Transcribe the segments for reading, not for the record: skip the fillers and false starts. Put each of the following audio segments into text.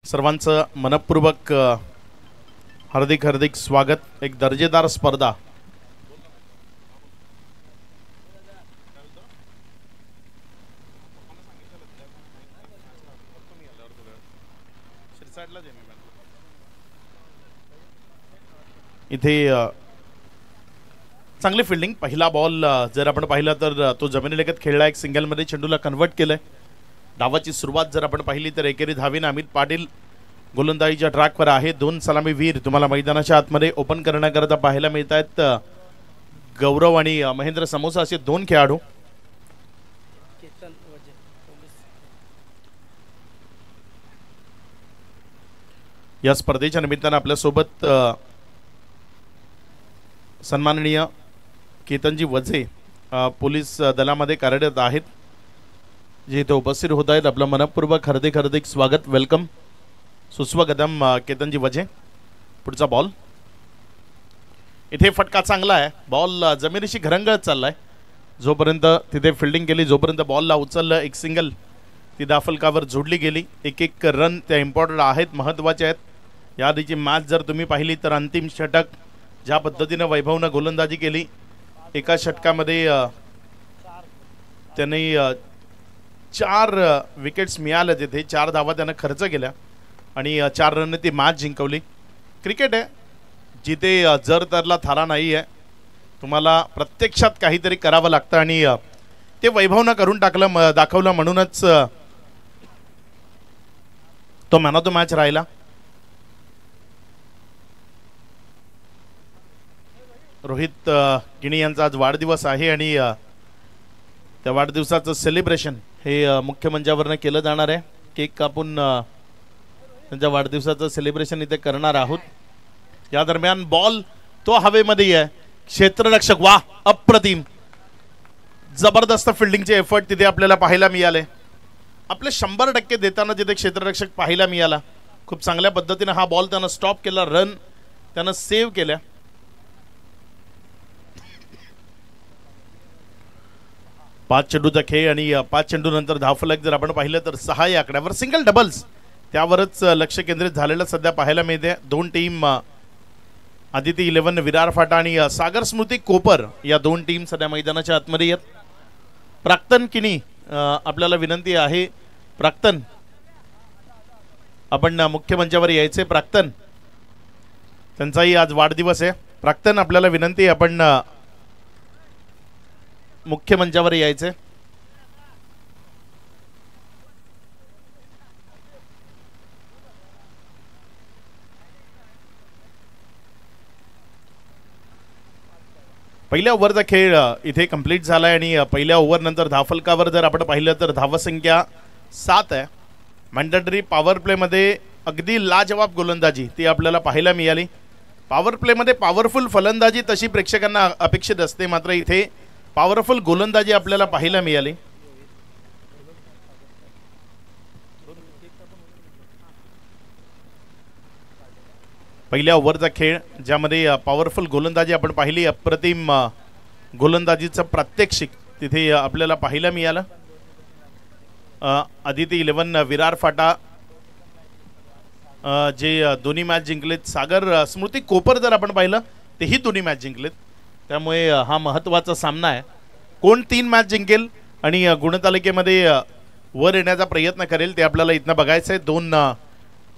सर्वांचं मनपूर्वक हार्दिक हार्दिक स्वागत। एक दर्जेदार स्पर्धा इथे चांगली फिल्डिंग। पहिला बॉल जर आपण पाहिला तर तो जमिनीलगत खेळला, एक सिंगल मध्ये चेंडूला कन्वर्ट केलंय। धावाची सुरुवात जर आपण पाहिली तर एकेरी धावीने अमित पाटील गोलंदाजीच्या ट्रॅकवर आहे। दोन सलामी वीर तुम्हाला मैदानाच्या आतमध्ये ओपन करण्याकरता पाहायला मिळत आहेत। गौरव आणि महेंद्र समोसा असे दोन खेळाडू। या स्पर्धेच्या निमित्ताने आपल्या सोबत सन्माननीय केतनजी वझे पोलीस दलामध्ये कार्यरत आहेत, जे इथे उपस्थित होत आहेत। आपलं मनपूर्वक हार्दिक हार्दिक स्वागत, वेलकम, सुस्वागतम केतनजी वझे। पुढचा बॉल इथे फटका चांगला आहे, बॉल जमिनीशी घरंगळत चाललाय। जोपर्यंत तिथे फिल्डिंग केली, जोपर्यंत बॉलला उचललं, एक सिंगल ती दाफलकावर जोडली गेली। एक एक रन त्या इम्पॉर्टंट आहेत, महत्त्वाचे आहेत। या आधीची मॅच जर तुम्ही पाहिली तर अंतिम षटक ज्या पद्धतीने वैभवनं गोलंदाजी केली, एका षटकामध्ये त्यांनी 4 विकेट्स मिळाल्या, तिथे 4 धावा त्यानं खर्च केल्या आणि 4 रनने ती मॅच जिंकवली। क्रिकेट आहे जिथे जर तरला थारा नाही आहे, तुम्हाला प्रत्यक्षात काहीतरी करावं लागतं आणि ते वैभवनं करून टाकलं, दाखवलं, म्हणूनच तो मॅन ऑफ द मॅच राहिला। रोहित गिणी यांचा आज वाढदिवस आहे आणि त्या वाढदिवसाचं सेलिब्रेशन हे मुख्य मंचावरनं केलं जाणार आहे। केक कापून त्यांच्या वाढदिवसाचं सेलिब्रेशन इथे करणार आहोत। या दरम्यान बॉल तो हवेमध्ये आहे, क्षेत्ररक्षक वा अप्रतिम, जबरदस्त फिल्डिंगचे एफर्ट तिथे आपल्याला पाहायला मिळाले। आपले 100% देताना जिथे क्षेत्ररक्षक पाहायला मिळाला, खूप चांगल्या पद्धतीने हा बॉल त्यानं स्टॉप केला, रन त्यानं सेव्ह केल्या। 5 चेंडूचा खेळ आणि 5 चेंडू नंतर धावफलक जर आपण पाहिलं तर 6 या आकड्यावर सिंगल डबल्स त्यावरच लक्ष केंद्रित झालेलं सध्या पाहायला मिळते। दोन टीम आदिती 11 विरार फाटा आणि सागर स्मृती कोपर या दोन टीम सध्या मैदानाच्या आतमध्ये आहेत। प्राक्तन किनी आपल्याला विनंती आहे, प्राक्तन आपण मुख्य मंचावर यायचे। प्राक्तन त्यांचाही आज वाढदिवस आहे। प्राक्तन आपल्याला विनंती आहे, आपण मुख्य मंचावर यायचे। पहिल्या ओव्हरचा खेळ इथे कंप्लीट झालाय आणि पहिल्या ओव्हर नंतर धावफलकावर जर आपण पाहिलं तर धावसंख्या 7 आहे। मॅन्डेटरी पॉवर प्ले मध्ये अगदी लाजवाब गोलंदाजी ती आपल्याला पाहायला मिळाली। पॉवर प्ले मध्ये पॉवरफुल फलंदाजी तशी प्रेक्षकांना अपेक्षित असते, मात्र इथे पॉवरफुल गोलंदाजी आपल्याला पाहायला मिळाली। पहिल्या ओव्हरचा खेळ ज्यामध्ये पॉवरफुल गोलंदाजी आपण पाहिली, अप्रतिम गोलंदाजीचं प्रात्यक्षिक तिथे आपल्याला पाहायला मिळालं। आदिती 11 विरार फाटा जे दोन्ही मॅच जिंकलेत, सागर स्मृती कोपर जर आपण पाहिलं तेही दोन्ही मॅच जिंकलेत, त्यामुळे हा महत्त्वाचा सामना आहे। कोण 3 मॅच जिंकेल आणि गुणतालिकेमध्ये वर येण्याचा प्रयत्न करेल ते आपल्याला इथनं बघायचं आहे। 2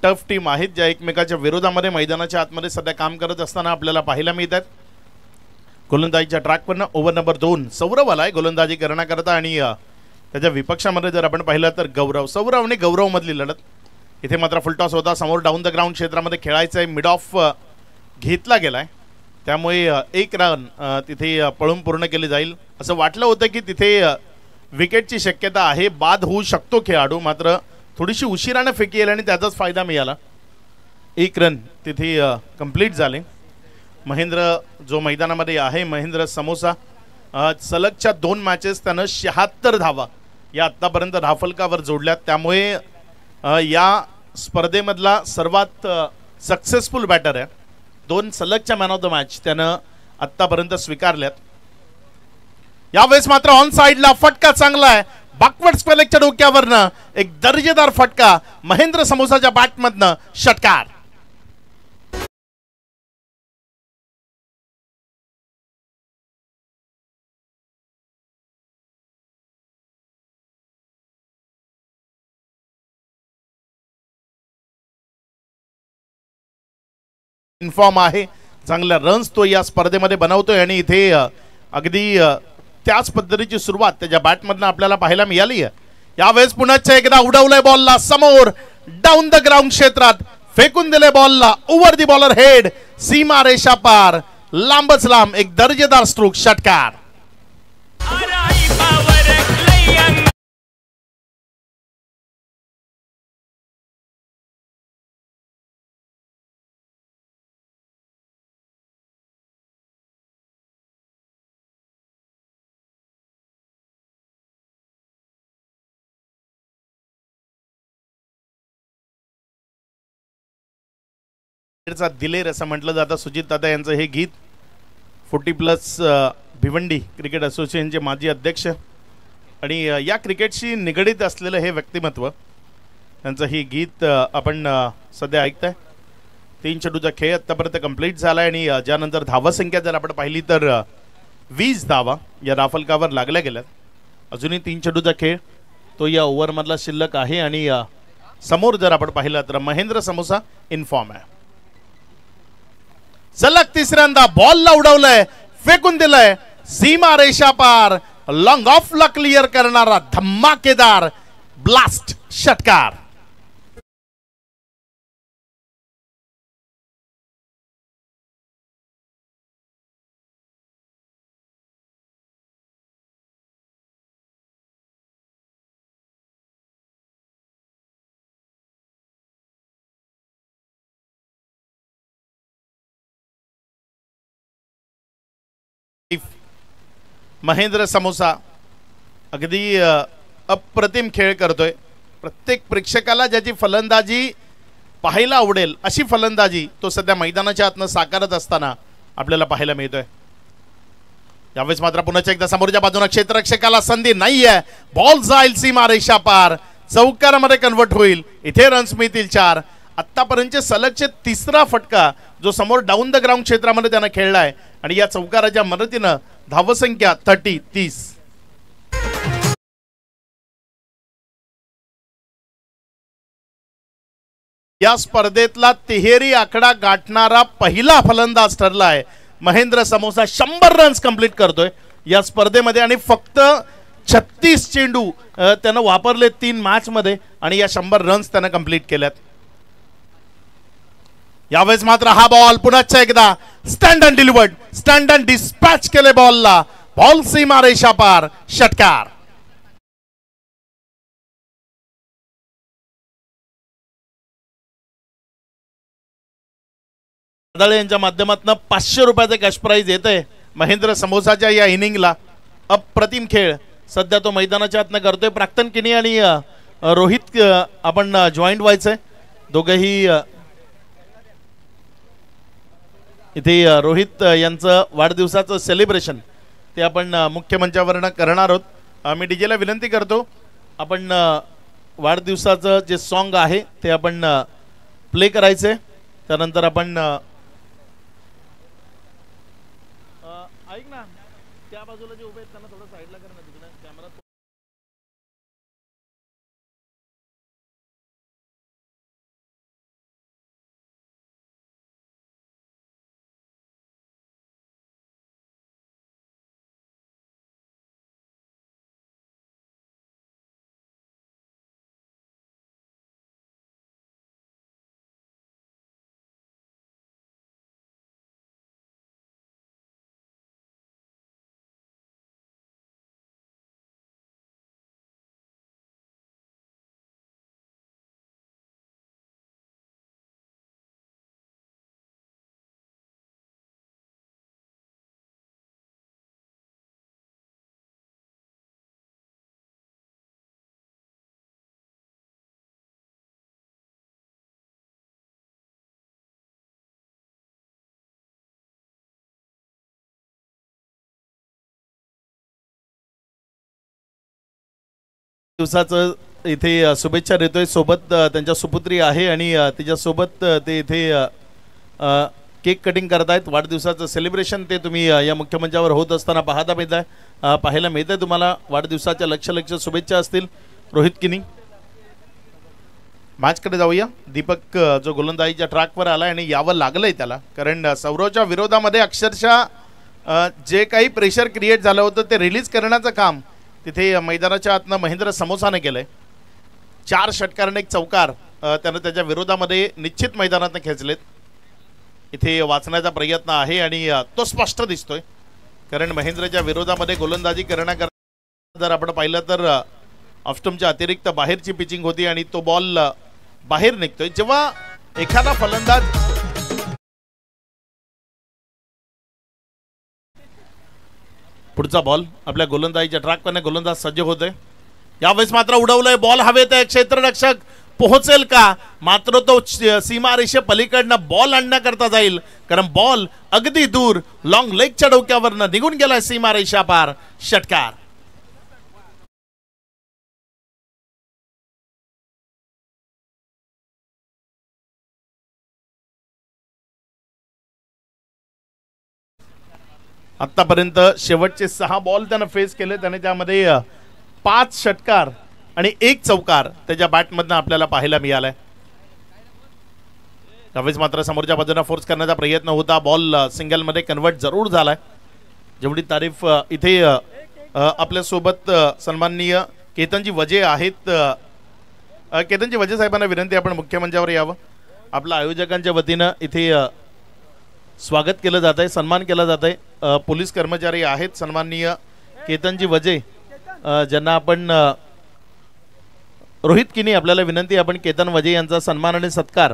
टफ टीम आहेत ज्या एकमेकाच्या विरोधामध्ये मैदानाच्या आतमध्ये सध्या काम करत असताना आपल्याला पाहायला मिळतात। गोलंदाजीच्या ट्रॅकवरनं ओव्हर नंबर 2 सौरव आलाय गोलंदाजी करण्याकरता आणि त्याच्या विपक्षामध्ये जर आपण पाहिलं तर गौरव। सौरव आणि गौरव मधली लढत इथे मात्र फुलटॉस होता, समोर डाऊन द ग्राउंड क्षेत्रामध्ये खेळायचं आहे, मिड ऑफ घेतला गेलाय, त्यामुळे 1 रन तिथे पळून पूर्ण केली जाईल। असं वाटलं होतं की तिथे विकेटची शक्यता आहे, बाद होऊ शकतो खेळाडू, मात्र थोडीशी उशिराने फेकी आली आणि त्याचाच फायदा मिळाला। 1 रन तिथे कंप्लीट झाले। महेंद्र जो मैदानामध्ये आहे, महेंद्र समोसा, सलगच्या 2 मॅचेस त्यानं 76 धावा या आत्तापर्यंत धावफलकावर जोडल्यात, त्यामुळे या स्पर्धेमधला सर्वात सक्सेसफुल बॅटर आहे। 2 सलगच्या मॅन ऑफ द मॅच त्यानं आत्तापर्यंत स्वीकारल्यात। यावेळेस मात्र ऑन साइडला फटका चांगला आहे, बॅकवर्ड स्पेलेकच्या डोक्यावरनं एक दर्जेदार फटका महेंद्र समोसाच्या बॅटमधनं षटकार. इन्फॉर्म आहे, चांगल्या रन्स तो या स्पर्धेमध्ये बनवतोय आणि इथे अगदी त्याच पद्धतीची सुरुवात त्याच्या बॅटमधनं आपल्याला पाहायला मिळाली आहे. यावेळेस पुन्हा एकदा उडवलंय बॉलला समोर डाऊन द ग्राउंड क्षेत्रात फेकून दिले बॉलला ओव्हर दी बॉलर हेड सीमा रेषा पार लांबच लांब एक दर्जेदार स्ट्रोक षटकार. दिलेर असं म्हटलं जातं. सुजित दादा यांचं हे गीत 40+ भिवंडी क्रिकेट असोसिएशनचे माजी अध्यक्ष आणि या क्रिकेटशी निगडीत असलेलं हे व्यक्तिमत्व यांचं हे गीत आपण सध्या ऐकताय. 3 चेंडूचा खेळ आतापर्यंत कंप्लीट झालाय आणि ज्यानंतर धावसंख्या जर आपण पाहिली तर 20 धावा या राफलकावर लागल्या गेल्यात. अजूनही 3 चेंडूचा खेळ तो या ओव्हरमधला शिल्लक आहे आणि समोर जर आपण पाहिलं तर महेंद्र समोसा इन्फॉर्म आहे. सलग तिसऱ्यांदा बॉलला उडवलंय फेकून दिलंय सीमा रेषा पार लॉंग ऑफला क्लिअर करणारा धमाकेदार ब्लास्ट षटकार. महेंद्र समोसा अगदी अप्रतिम खेळ करतोय. प्रत्येक प्रेक्षकाला ज्याची फलंदाजी पाहायला आवडेल अशी फलंदाजी तो सध्या मैदानाच्या आतनं साकारत असताना आपल्याला पाहायला मिळतोय. यावेळेस मात्र पुन्हा एकदा समोरच्या बाजूने क्षेत्ररक्षकाला संधी नाहीये. बॉल जाईल सीमा रेषा पार चौकारामध्ये कन्वर्ट होईल. इथे रन्स मिळतील 4. आतापर्यंतचे सलगचे तिसरा फटका जो समोर डाऊन द ग्राउंड क्षेत्रामध्ये त्यानं खेळलाय आणि या चौकाराच्या मदतीनं धावसंख्या 30. या स्पर्धेतला तिहेरी आकडा गाठणारा पहिला फलंदाज ठरलाय महेंद्र समोसा. 100 रन्स कंप्लीट करतोय या स्पर्धेमध्ये आणि फक्त 36 चेंडू त्यानं वापरले 3 मॅच मध्ये आणि या 100 रन्स त्यानं कंप्लीट केल्यात. यावेळेस मात्र हा बॉल पुन्हा एकदा stand and delivered stand and dispatch केले बॉलला. बॉल सीमा रेषा पार षटकार. यांच्या माध्यमातून 500 रुपयाचे कॅश प्राइज येते महेंद्र समोसाच्या या इनिंगला. अप्रतिम खेळ सध्या तो मैदानाच्या आतनं करतोय. प्राक्तन किनी आणि रोहित आपण जॉईंट व्हायचंय. दोघेही इथे रोहित यांचं वाढदिवसाचं सेलिब्रेशन ते आपण मुख्य मंचावरनं करणार आहोत. मी डीजेला विनंती करतो आपण वाढदिवसाचं जे सॉन्ग आहे ते आपण प्ले करायचे. त्यानंतर आपण ऐक ना त्या बाजूला जे उभे आहेत त्यांना थोडं साईडला कर ना तिकडे कॅमेरा. दिवसाचं इथे शुभेच्छा देतोय. सोबत त्यांच्या सुपुत्री आहे आणि तिच्यासोबत ते इथे केक कटिंग करतायत. वाढदिवसाचं सेलिब्रेशन ते तुम्ही या मुख्य मंचावर होत असताना पाहायला मिळतंय. तुम्हाला वाढदिवसाच्या लक्ष शुभेच्छा असतील. रोहित किनी मॅचकडे जाऊया. दीपक जो गोलंदाजीच्या ट्रॅकवर आला आणि यावं लागलंय त्याला, कारण सौरवच्या विरोधामध्ये अक्षरशः जे काही प्रेशर क्रिएट झालं होतं ते रिलीज करण्याचं काम तिथे मैदानाच्या आतनं महेंद्र समोसाने केलंय. 4 षटकार एक चौकार त्यानं त्याच्या विरोधामध्ये निश्चित मैदानातनं खेचलेत. इथे वाचण्याचा प्रयत्न आहे आणि तो स्पष्ट दिसतोय, कारण महेंद्रच्या विरोधामध्ये गोलंदाजी करण्याकरता जर आपण पाहिलं तर ऑफस्टम्पच्या अतिरिक्त बाहेरची पिचिंग होती आणि तो बॉल बाहेर निघतोय. जेव्हा एखादा फलंदाज पुढचा बॉल आपल्या गोलंदाजीच्या ट्रॅकवरने गोलंदाज सज्ज होतोय. यावेळेस मात्र उडवलंय बॉल हवेत आहे. क्षेत्ररक्षक पोहोचेल का? मात्र तो सीमारेषे पलीकडनं बॉल आणण्याकरता जाईल, कारण बॉल अगदी दूर लॉंग लेगच्या डोक्यावरनं निघून गेलाय सीमारेषा पार. षटकार. आतापर्यंत शेवटचे 6 बॉल त्यानं फेस केले. त्याने त्यामध्ये 5 षटकार आणि 1 चौकार त्याच्या बॅटमधनं आपल्याला पाहायला मिळालाय. त्यावेळेस मात्र समोरच्या बाजूला फोर्स करण्याचा प्रयत्न होता. बॉल सिंगलमध्ये कन्वर्ट जरूर झालाय. जेवढी तारीफ इथे आपल्यासोबत सन्माननीय केतनजी वजे आहेत. केतनजी वजे साहेबांना विनंती, आपण मुख्य मंचावर यावं. आपल्या आयोजकांच्या वतीनं इथे स्वागत केलं जात आहे, सन्मान केला जात आहे. पोलीस कर्मचारी आहेत सन्माननीय केतनजी वजे, ज्यांना आपण रोहित किनी आपल्याला विनंती, आपण केतन वजे यांचा सन्मान आणि सत्कार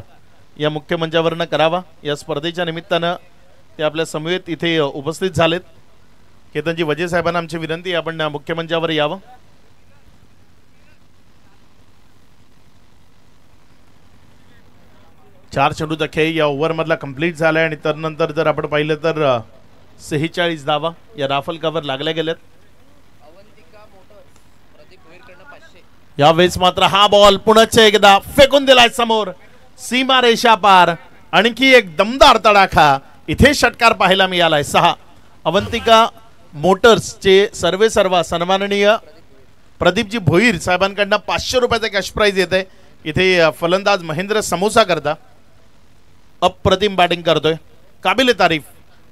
या मुख्य मंचावरनं करावा. या स्पर्धेच्या निमित्तानं ते आपल्या समवेत इथे उपस्थित झालेत. केतनजी वजे साहेबांना आमची विनंती, आपण मुख्य मंचावर यावं. चार चेंडूचा खेळ या ओव्हरमधला कंप्लीट झालाय आणि त्यानंतर जर आपण पाहिलं तर 46 धावा या राफल कव्हर लागल्या गेल्यात. यावेळेस मात्र हा बॉल पुन्हा एकदा फेकून दिलाय समोर सीमारेषा पार. आणखी एक दमदार तडाखा इथे षटकार पाहायला मिळालाय. 6 अवंतिका मोटर्सचे सर्वेसर्वा सन्माननीय प्रदीपजी भोईर साहेबांकडनं 500 रुपयाचा कॅश प्राइज येते. इथे फलंदाज महेंद्र समोसा करता अप्रतिम बॅटिंग करतोय. काबिले तारीफ,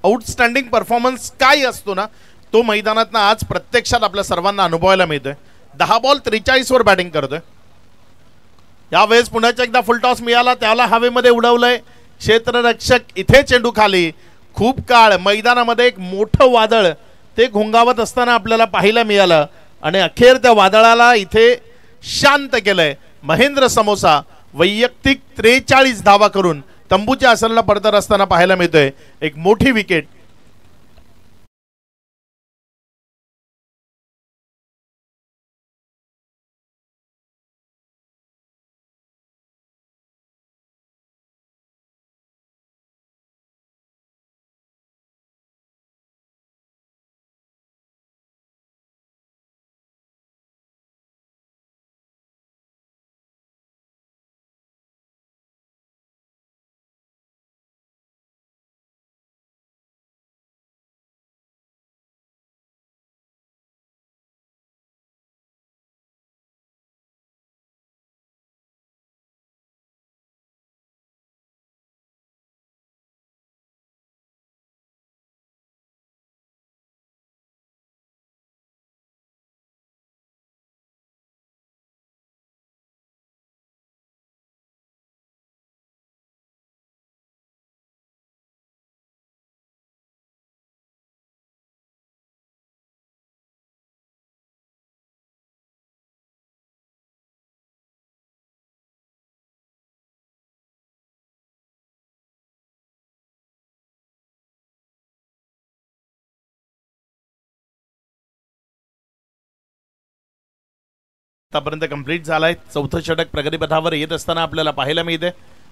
आउटस्टँडिंग परफॉर्मन्स काय असतो ना, तो मैदानातनं आज प्रत्यक्षात आपल्या सर्वांना अनुभवायला मिळतोय. 10 बॉल 43 वर बॅटिंग करतोय. यावेळेस पुन्हा एकदा फुल टॉस मिळाला, त्याला हवेमध्ये उडवलंय क्षेत्ररक्षक. इथे चेंडू खाली. खूप काळ मैदानामध्ये एक मोठं वादळ ते घोंगावत असताना आपल्याला पाहायला मिळालं आणि अखेर त्या वादळाला इथे शांत केलंय महेंद्र समोसा. वैयक्तिक 43 धावा करून तंबूच्या आसनाला पडतर असताना पाहायला मिळतोय. एक मोठी विकेट. आतापर्यंत कंप्लीट झालाय. 4थं षटक प्रगतीपथावर येत असताना आपल्याला पाहायला मिळते.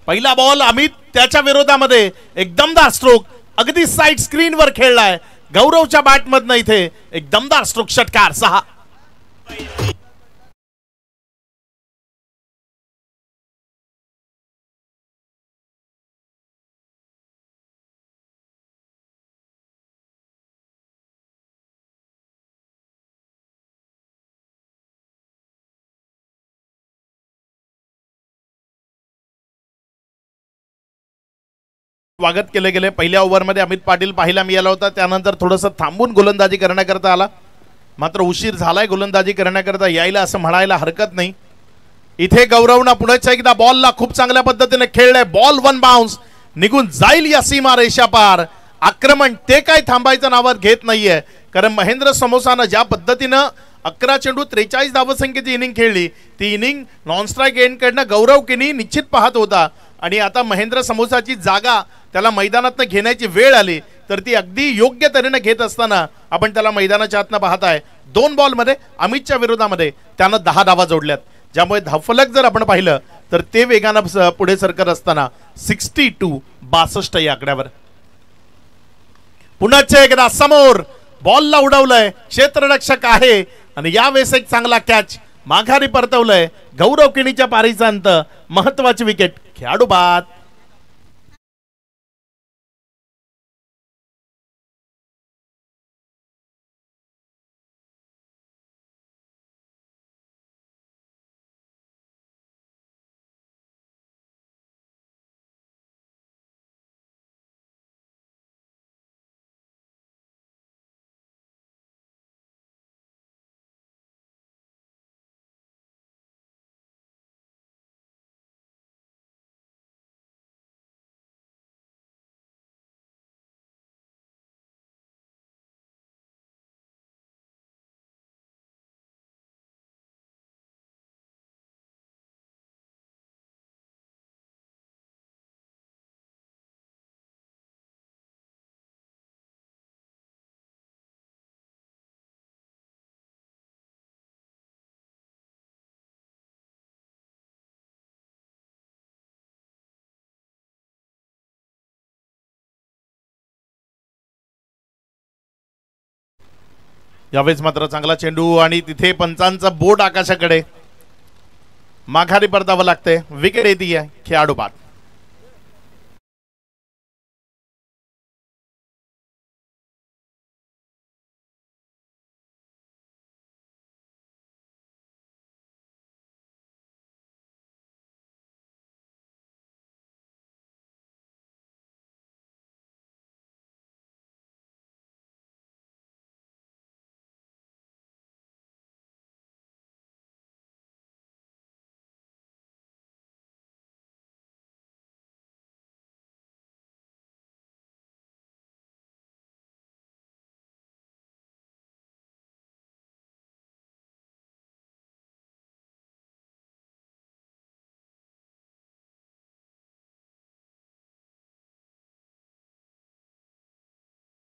पहिला बॉल अमित त्याच्या विरोधामध्ये एक दमदार स्ट्रोक अगदी साइड स्क्रीनवर खेळलाय. गौरवच्या बॅटमधनं इथे एक दमदार स्ट्रोक. षटकार. 6. स्वागत केले गेले. पहिल्या ओव्हरमध्ये अमित पाटील पाहायला मिळाला होता, त्यानंतर थोडंसं थांबून गोलंदाजी करण्याकरता आला, मात्र उशीर झालाय गोलंदाजी करण्याकरता यायला असं म्हणायला हरकत नाही. इथे गौरवनं पुढच्या एकदा बॉलला खूप चांगल्या पद्धतीने खेळलाय. बॉल वन बाउन्स निघून जाईल या सीमा रेषा पार. आक्रमण ते काय थांबायचं नावात घेत नाहीये, कारण महेंद्र समोसानं ज्या पद्धतीनं 11 चेंडू 43 धावसंख्येची इनिंग खेळली, ती इनिंग नॉन स्ट्राईक एंडकडनं गौरव किनी निश्चित पाहत होता. आणि आता महेंद्र समोसाची जागा त्याला मैदानातनं घेण्याची वेळ आली, तर ती अगदी योग्य तऱ्हेने घेत असताना आपण त्याला मैदानाच्या आतनं पाहताय. 2 बॉलमध्ये अमितच्या विरोधामध्ये त्यानं 10 धावा जोडल्यात, ज्यामुळे धावफलक जर आपण पाहिलं तर ते वेगानं पुढे सरकत असताना 62 या आकड्यावर. पुन्हा एकदा समोर बॉलला उडवलंय, क्षेत्ररक्षक आहे आणि यावेळेस एक चांगला कॅच माघारी परतवलंय. गौरव किणीच्या पारीचा अंत, महत्वाची विकेट, खेळाडू बाद. यावेळेस मात्र चांगला चेंडू आणि तिथे पंचांचा बोट आकाशाकडे, माघारी परतावं लागतंय. विकेट येते, खेळाडू बाद.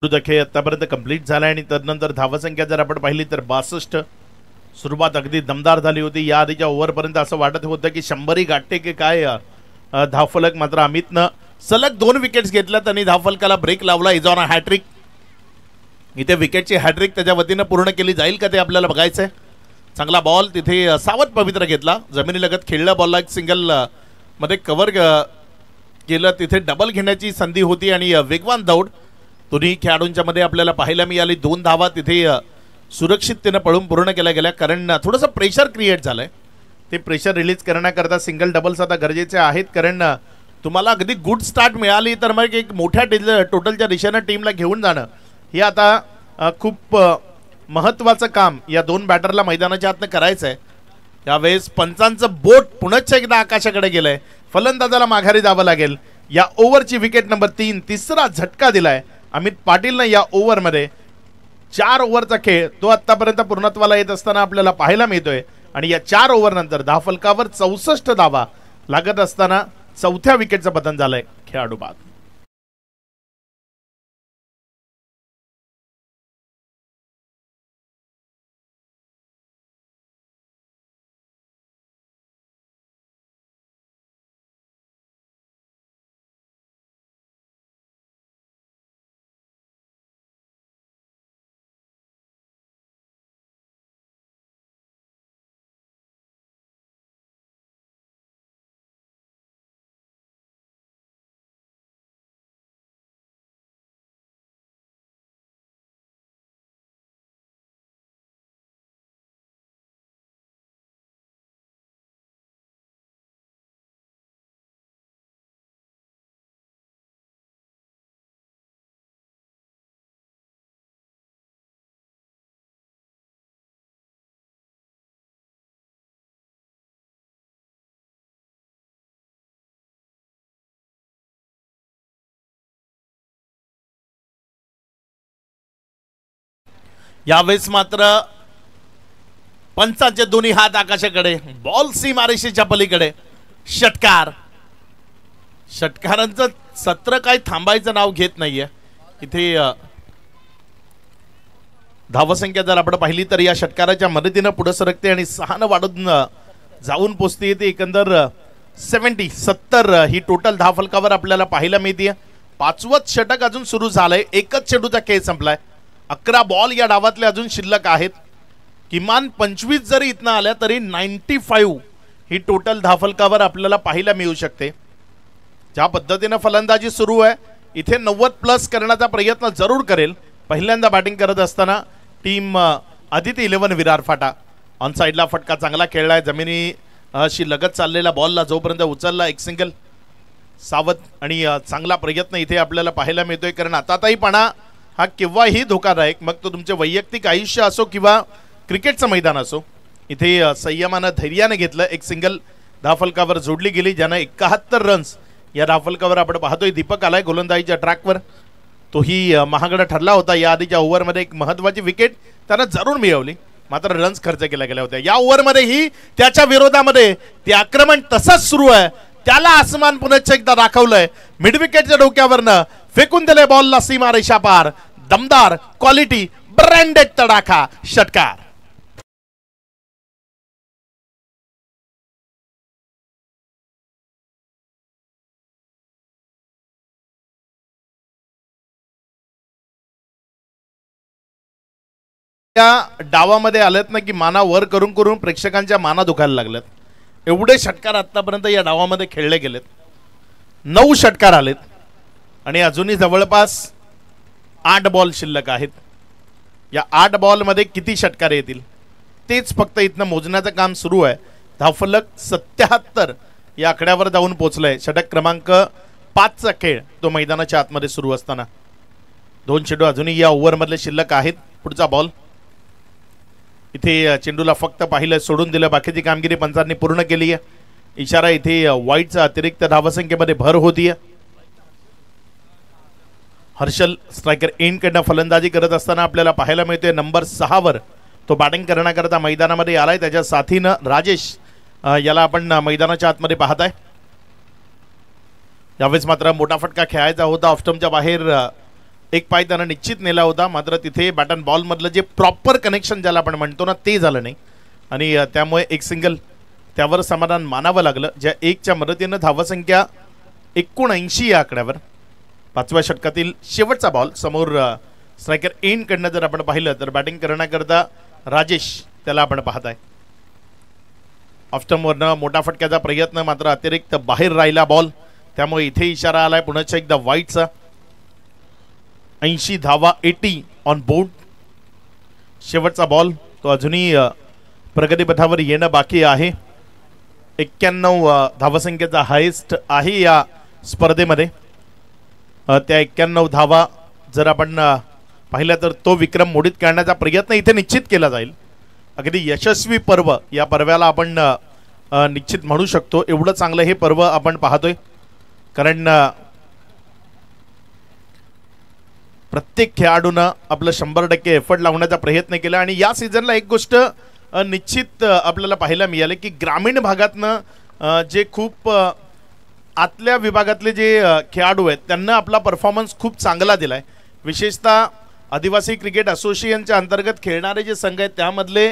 दखे आतापर्यंत कंप्लीट झालाय आणि त्यानंतर धावसंख्या जर आपण पाहिली तर 62. सुरुवात अगदी दमदार झाली होती. या आधीच्या ओव्हरपर्यंत असं वाटत होतं की 100 गाठते की काय धावफलक, मात्र अमितनं सलग 2 विकेट्स घेतल्यात आणि धावफलकाला ब्रेक लावला. Is on a hat-trick. इथे विकेटची हॅट्रिक त्याच्या वतीनं पूर्ण केली जाईल का ते आपल्याला बघायचंय. चांगला बॉल तिथे सावध पवित्र घेतला, जमिनीलगत खेळला बॉलला, एक सिंगल मध्ये कव्हर केलं. तिथे डबल घेण्याची संधी होती आणि वेगवान दौड दोन्ही खेळाडूंच्या मध्ये आपल्याला पाहायला मिळाली. 2 धावा तिथे सुरक्षिततेने पळून पूर्ण केल्या गेल्या, कारण थोडंसं प्रेशर क्रिएट झालंय. ते प्रेशर रिलीज करण्याकरता सिंगल डबल्स आता गरजेचे आहेत, कारण तुम्हाला अगदी गुड स्टार्ट मिळाली तर मग एक मोठ्या टोटलच्या दिशेनं टीमला घेऊन जाणं हे आता खूप महत्त्वाचं काम या 2 बॅटरला मैदानाच्या आतनं करायचं आहे. यावेळेस पंचांचं बोट पुन्हा एकदा आकाशाकडे गेलंय. फलंदाजाला माघारी जावं लागेल. या ओव्हरची विकेट नंबर 3, तिसरा झटका दिलाय अमित पाटीलनं या ओव्हरमध्ये. 4 ओव्हरचा खेळ तो आतापर्यंत पूर्णत्वाला येत असताना आपल्याला पाहायला मिळतोय आणि या 4 ओव्हर नंतर धावफलकावर 64 धावा लागत असताना 4थ्या विकेटचं पतन झालंय. खेळाडू बाद. यावेळेस मात्र पंचांचे दोन्ही हात आकाशाकडे, बॉल सीमारेषेच्या पलीकडे, षटकार. षटकारांचं सत्र काही थांबायचं नाव घेत नाहीये. इथे धावसंख्या जर आपण पाहिली तर या षटकाराच्या मदतीनं पुढे सरकते आणि 6 वाढून जाऊन पोचते. येते एकंदर 70 ही टोटल धावफलकावर आपल्याला पाहायला मिळते. 5वं षटक अजून सुरू झालंय. एकच चेंडूचा खेळ संपलाय. 11 बॉल या डावातले अजून शिल्लक आहेत. किमान 25 जरी इथनं आल्या तरी 95 ही टोटल धावफलकावर आपल्याला पाहायला मिळू शकते. ज्या पद्धतीनं फलंदाजी सुरू आहे इथे 90+ करण्याचा प्रयत्न जरूर करेल. पहिल्यांदा बॅटिंग करत असताना team Aditi 11 Virar Phata. On साईडला फटका चांगला खेळलाय. जमिनी अशी लगत चाललेला बॉलला जोपर्यंत उचलला एक सिंगल. सावध आणि चांगला प्रयत्न इथे आपल्याला पाहायला मिळतोय. कारण आताताईपणा हा केव्हाही धोकादायक, मग तो तुमचे वैयक्तिक आयुष्य असो किंवा क्रिकेटचं मैदान असो. इथे संयमानं धैर्याने घेतलं. एक सिंगल धावफलकावर जोडली गेली, ज्यानं 71 रन्स या धावफलकावर आपण पाहतोय. दीपक आलाय गोलंदाजीच्या ट्रॅकवर. तोही महागडा ठरला होता. या आधीच्या ओव्हरमध्ये एक महत्वाची विकेट त्यानं जरूर मिळवली, मात्र रन्स खर्च केल्या गेल्या होत्या. या ओव्हरमध्येही त्याच्या विरोधामध्ये ते आक्रमण तसंच सुरू आहे. त्याला आसमान पुन्हा एकदा दाखवलंय. मिड विकेटच्या डोक्यावरनं फेकून दिले बॉलला सीमारेषा पार. दमदार क्वालिटी, ब्रँडेड तडाखा, षटकार. या डावामध्ये आलेत ना की माना वर करून करून प्रेक्षकांच्या माना दुखायला लागल्यात. एवढे षटकार आतापर्यंत या डावामध्ये खेळले गेलेत. 9 षटकार आलेत आणि अजूनही जवळपास 8 बॉल शिल्लक आहेत. या 8 बॉलमध्ये किती षटकार येतील तेच फक्त इथनं मोजण्याचं काम सुरू आहे. धावफलक 77 या आकड्यावर जाऊन पोहोचलंय. षटक क्रमांक 5चा खेळ तो मैदानाच्या आतमध्ये सुरू असताना 2 चेंडू अजूनही या ओव्हरमधले शिल्लक आहेत. पुढचा बॉल. इथे चेंडूला फक्त पाहिलं, सोडून दिलं. बाकीची कामगिरी पंचांनी पूर्ण केली आहे. इशारा इथे वाईटचा अतिरिक्त धावसंख्येमध्ये भर होतीये. हर्षल स्ट्रायकर एंडकडनं फलंदाजी करत असताना आपल्याला पाहायला मिळते. नंबर 6 वर तो बॅटिंग करण्याकरता मैदानामध्ये आलाय. त्याच्या साथीनं राजेश याला आपण मैदानाच्या आतमध्ये पाहताय. यावेळेस मात्र मोठा फटका खेळायचा होता. ऑफस्टंपच्या बाहेर एक पाय त्यानं निश्चित नेला होता, मात्र तिथे बॅट अँड बॉल मधलं जे प्रॉपर कनेक्शन ज्याला आपण म्हणतो ना ते झालं नाही आणि त्यामुळे एक सिंगल त्यावर समाधान मानावं लागलं. ज्या 1च्या मदतीनं धावसंख्या 79 या आकड्यावर. 5व्या षटकातील शेवटचा बॉल. समोर स्ट्रायकर एंडकडनं जर आपण पाहिलं तर बॅटिंग करण्याकरता राजेश त्याला आपण पाहताय. ऑफस्टंपवरनं मोठा फटक्याचा प्रयत्न, मात्र अतिरिक्त बाहेर राहिला बॉल. त्यामुळे इथे इशारा आलाय पुन्हा एकदा वाईटचा. 80 धावा, 80 ऑन बोर्ड. शेवटचा बॉल तो अजूनही प्रगतीपथावर येणं बाकी आहे. 91 धावसंख्येचा हायेस्ट आहे या स्पर्धेमध्ये. त्या 91 धावा जर आपण पाहिलं तर तो विक्रम मोडीत काढण्याचा प्रयत्न इथे निश्चित केला जाईल. अगदी यशस्वी पर्व या पर्वाला आपण निश्चित म्हणू शकतो. एवढं चांगलं हे पर्व आपण पाहतोय. कारण प्रत्येक खेळाडूनं आपलं 100% एफर्ट लावण्याचा प्रयत्न केला आणि या सीझनला एक गोष्ट निश्चित आपल्याला पाहायला मिळाले की ग्रामीण भागातनं जे खूप आतल्या विभागातले जे खेळाडू आहेत त्यांना आपला परफॉर्मन्स खूप चांगला दिलाय. विशेषतः आदिवासी क्रिकेट असोसिएशनच्या अंतर्गत खेळणारे जे संघ आहेत त्यामधले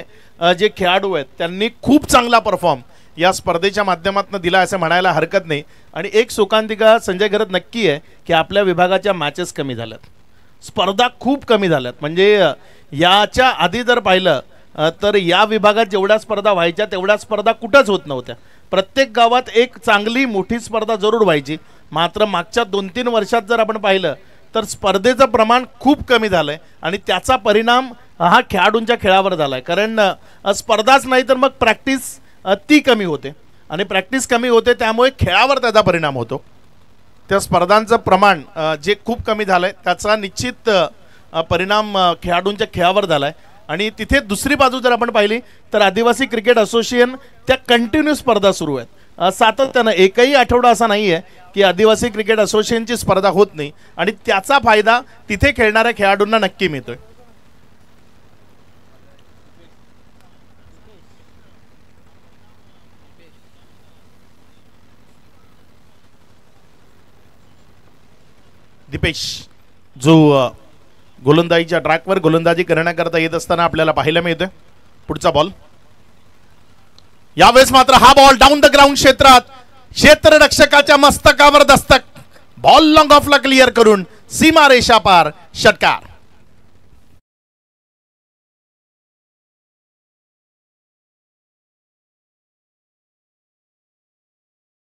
जे खेळाडू आहेत त्यांनी खूप चांगला परफॉर्म या स्पर्धेच्या माध्यमातून दिला असं म्हणायला हरकत नाही. आणि एक शोकांतिका संजय घरत नक्की आहे की आपल्या विभागाच्या मॅचेस कमी झाल्यात, स्पर्धा खूप कमी झाल्यात. म्हणजे याच्या आधी जर पाहिलं तर या विभागात जेवढ्या स्पर्धा व्हायच्या तेवढ्या स्पर्धा कुठंच होत नव्हत्या. प्रत्येक गावात एक चांगली मोठी स्पर्धा जरूर व्हायची, मात्र मागच्या 2-3 वर्षात जर आपण पाहिलं तर स्पर्धेचं प्रमाण खूप कमी झालंय आणि त्याचा परिणाम हा खेळाडूंच्या खेळावर झालाय. कारण स्पर्धाच नाही तर मग प्रॅक्टिस ती कमी होते आणि प्रॅक्टिस कमी होते त्यामुळे खेळावर त्याचा परिणाम होतो. त्या स्पर्धांचं प्रमाण जे खूप कमी झालंय त्याचा निश्चित परिणाम खेळाडूंच्या खेळावर झालाय. आणि तिथे दुसरी बाजू जर आपण पाहिली तर आदिवासी क्रिकेट असोसिएशन त्या कंटिन्यू स्पर्धा सुरू आहेत सातत्यानं. एकही आठवडा असा नाही आहे की आदिवासी क्रिकेट असोसिएशनची स्पर्धा होत नाही आणि त्याचा फायदा तिथे खेळणाऱ्या खेळाडूंना नक्की मिळतोय. दीपेश जो गोलंदाजीच्या ट्रॅकवर गोलंदाजी करण्याकरता येत असताना आपल्याला पाहायला मिळतोय. पुढचा बॉल, यावेळेस मात्र हा बॉल डाऊन द ग्राउंड क्षेत्रात, क्षेत्ररक्षकाच्या मस्तकावर दस्तक, बॉल लॉंग ऑफला क्लिअर करून सीमा रेषा पार, षटकार.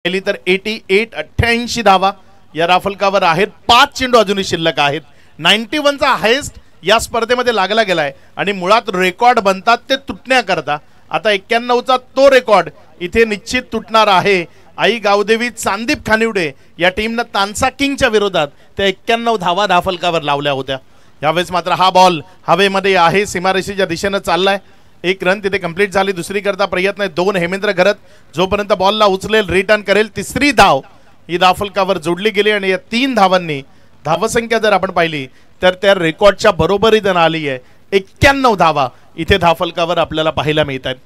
तर 88 धावा या राफलकावर आहेत. 5 चेंडू अजूनही शिल्लक आहेत. 91चा हायेस्ट या स्पर्धेमध्ये लागला गेलाय आणि मुळात रेकॉर्ड बनतात ते तुटण्याकरता. आता 91चा तो रेकॉर्ड इथे निश्चित तुटणार आहे. आई गावदेवी चांदीप खानिवडे या टीमनं तानसा किंगच्या विरोधात त्या 91 धावा राफलकावर लावल्या होत्या. यावेळेस मात्र हा बॉल हवेमध्ये आहे, सीमारेषेच्या दिशेनं चाललाय. 1 रन तिथे कंप्लीट झाली. दुसरी करता प्रयत्न आहे 2 हेमेंद्र घरत, जोपर्यंत बॉलला उचलेल रिटर्न करेल. तिसरी धाव ही राफलकावर जोडली गेली आणि या 3 धावांनी धावसंख्या जर आपण पाहिली तर त्या रेकॉर्डच्या बरोबरीनं आली आहे. 91 धावा इथे धाफलकावर आपल्याला पाहायला मिळत आहेत.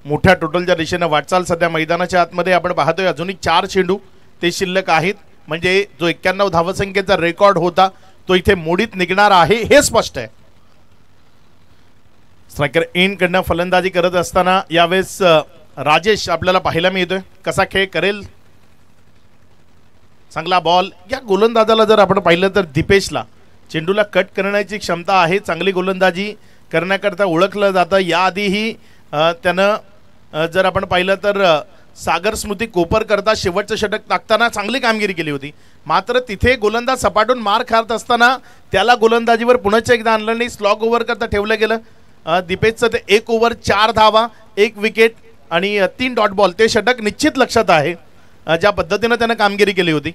मोठ्या टोटलच्या दिशेनं वाटचाल सध्या मैदानाच्या आतमध्ये आपण पाहतोय. अजूनही 4 चेंडू ते शिल्लक आहेत, म्हणजे जो 91 धावसंख्येचा रेकॉर्ड होता तो इथे मोडीत निघणार आहे हे स्पष्ट आहे. स्ट्रायकर इन कडनं फलंदाजी करत असताना यावेळेस राजेश आपल्याला पाहायला मिळतोय. कसा खेळ करेल, चांगला बॉल. या गोलंदाजाला जर आपण पाहिलं तर दीपेशला चेंडूला कट करण्याची क्षमता आहे. चांगली गोलंदाजी करण्याकरता ओळखलं जातं. याआधीही त्यानं जर आपण पाहिलं तर सागर स्मृती कोपर करता शेवटचं षटक टाकताना चांगली कामगिरी केली होती. मात्र तिथे गोलंदाज सपाटून मार खात असताना त्याला गोलंदाजीवर पुन्हा एकदा आणलं नाही, स्लॉग ओव्हर करता ठेवलं गेलं. दीपेशचं ते 1 ओव्हर 4 धावा 1 विकेट आणि 3 डॉट बॉल ते षटक निश्चित लक्षात आहे, ज्या पद्धतीनं त्यानं कामगिरी केली होती.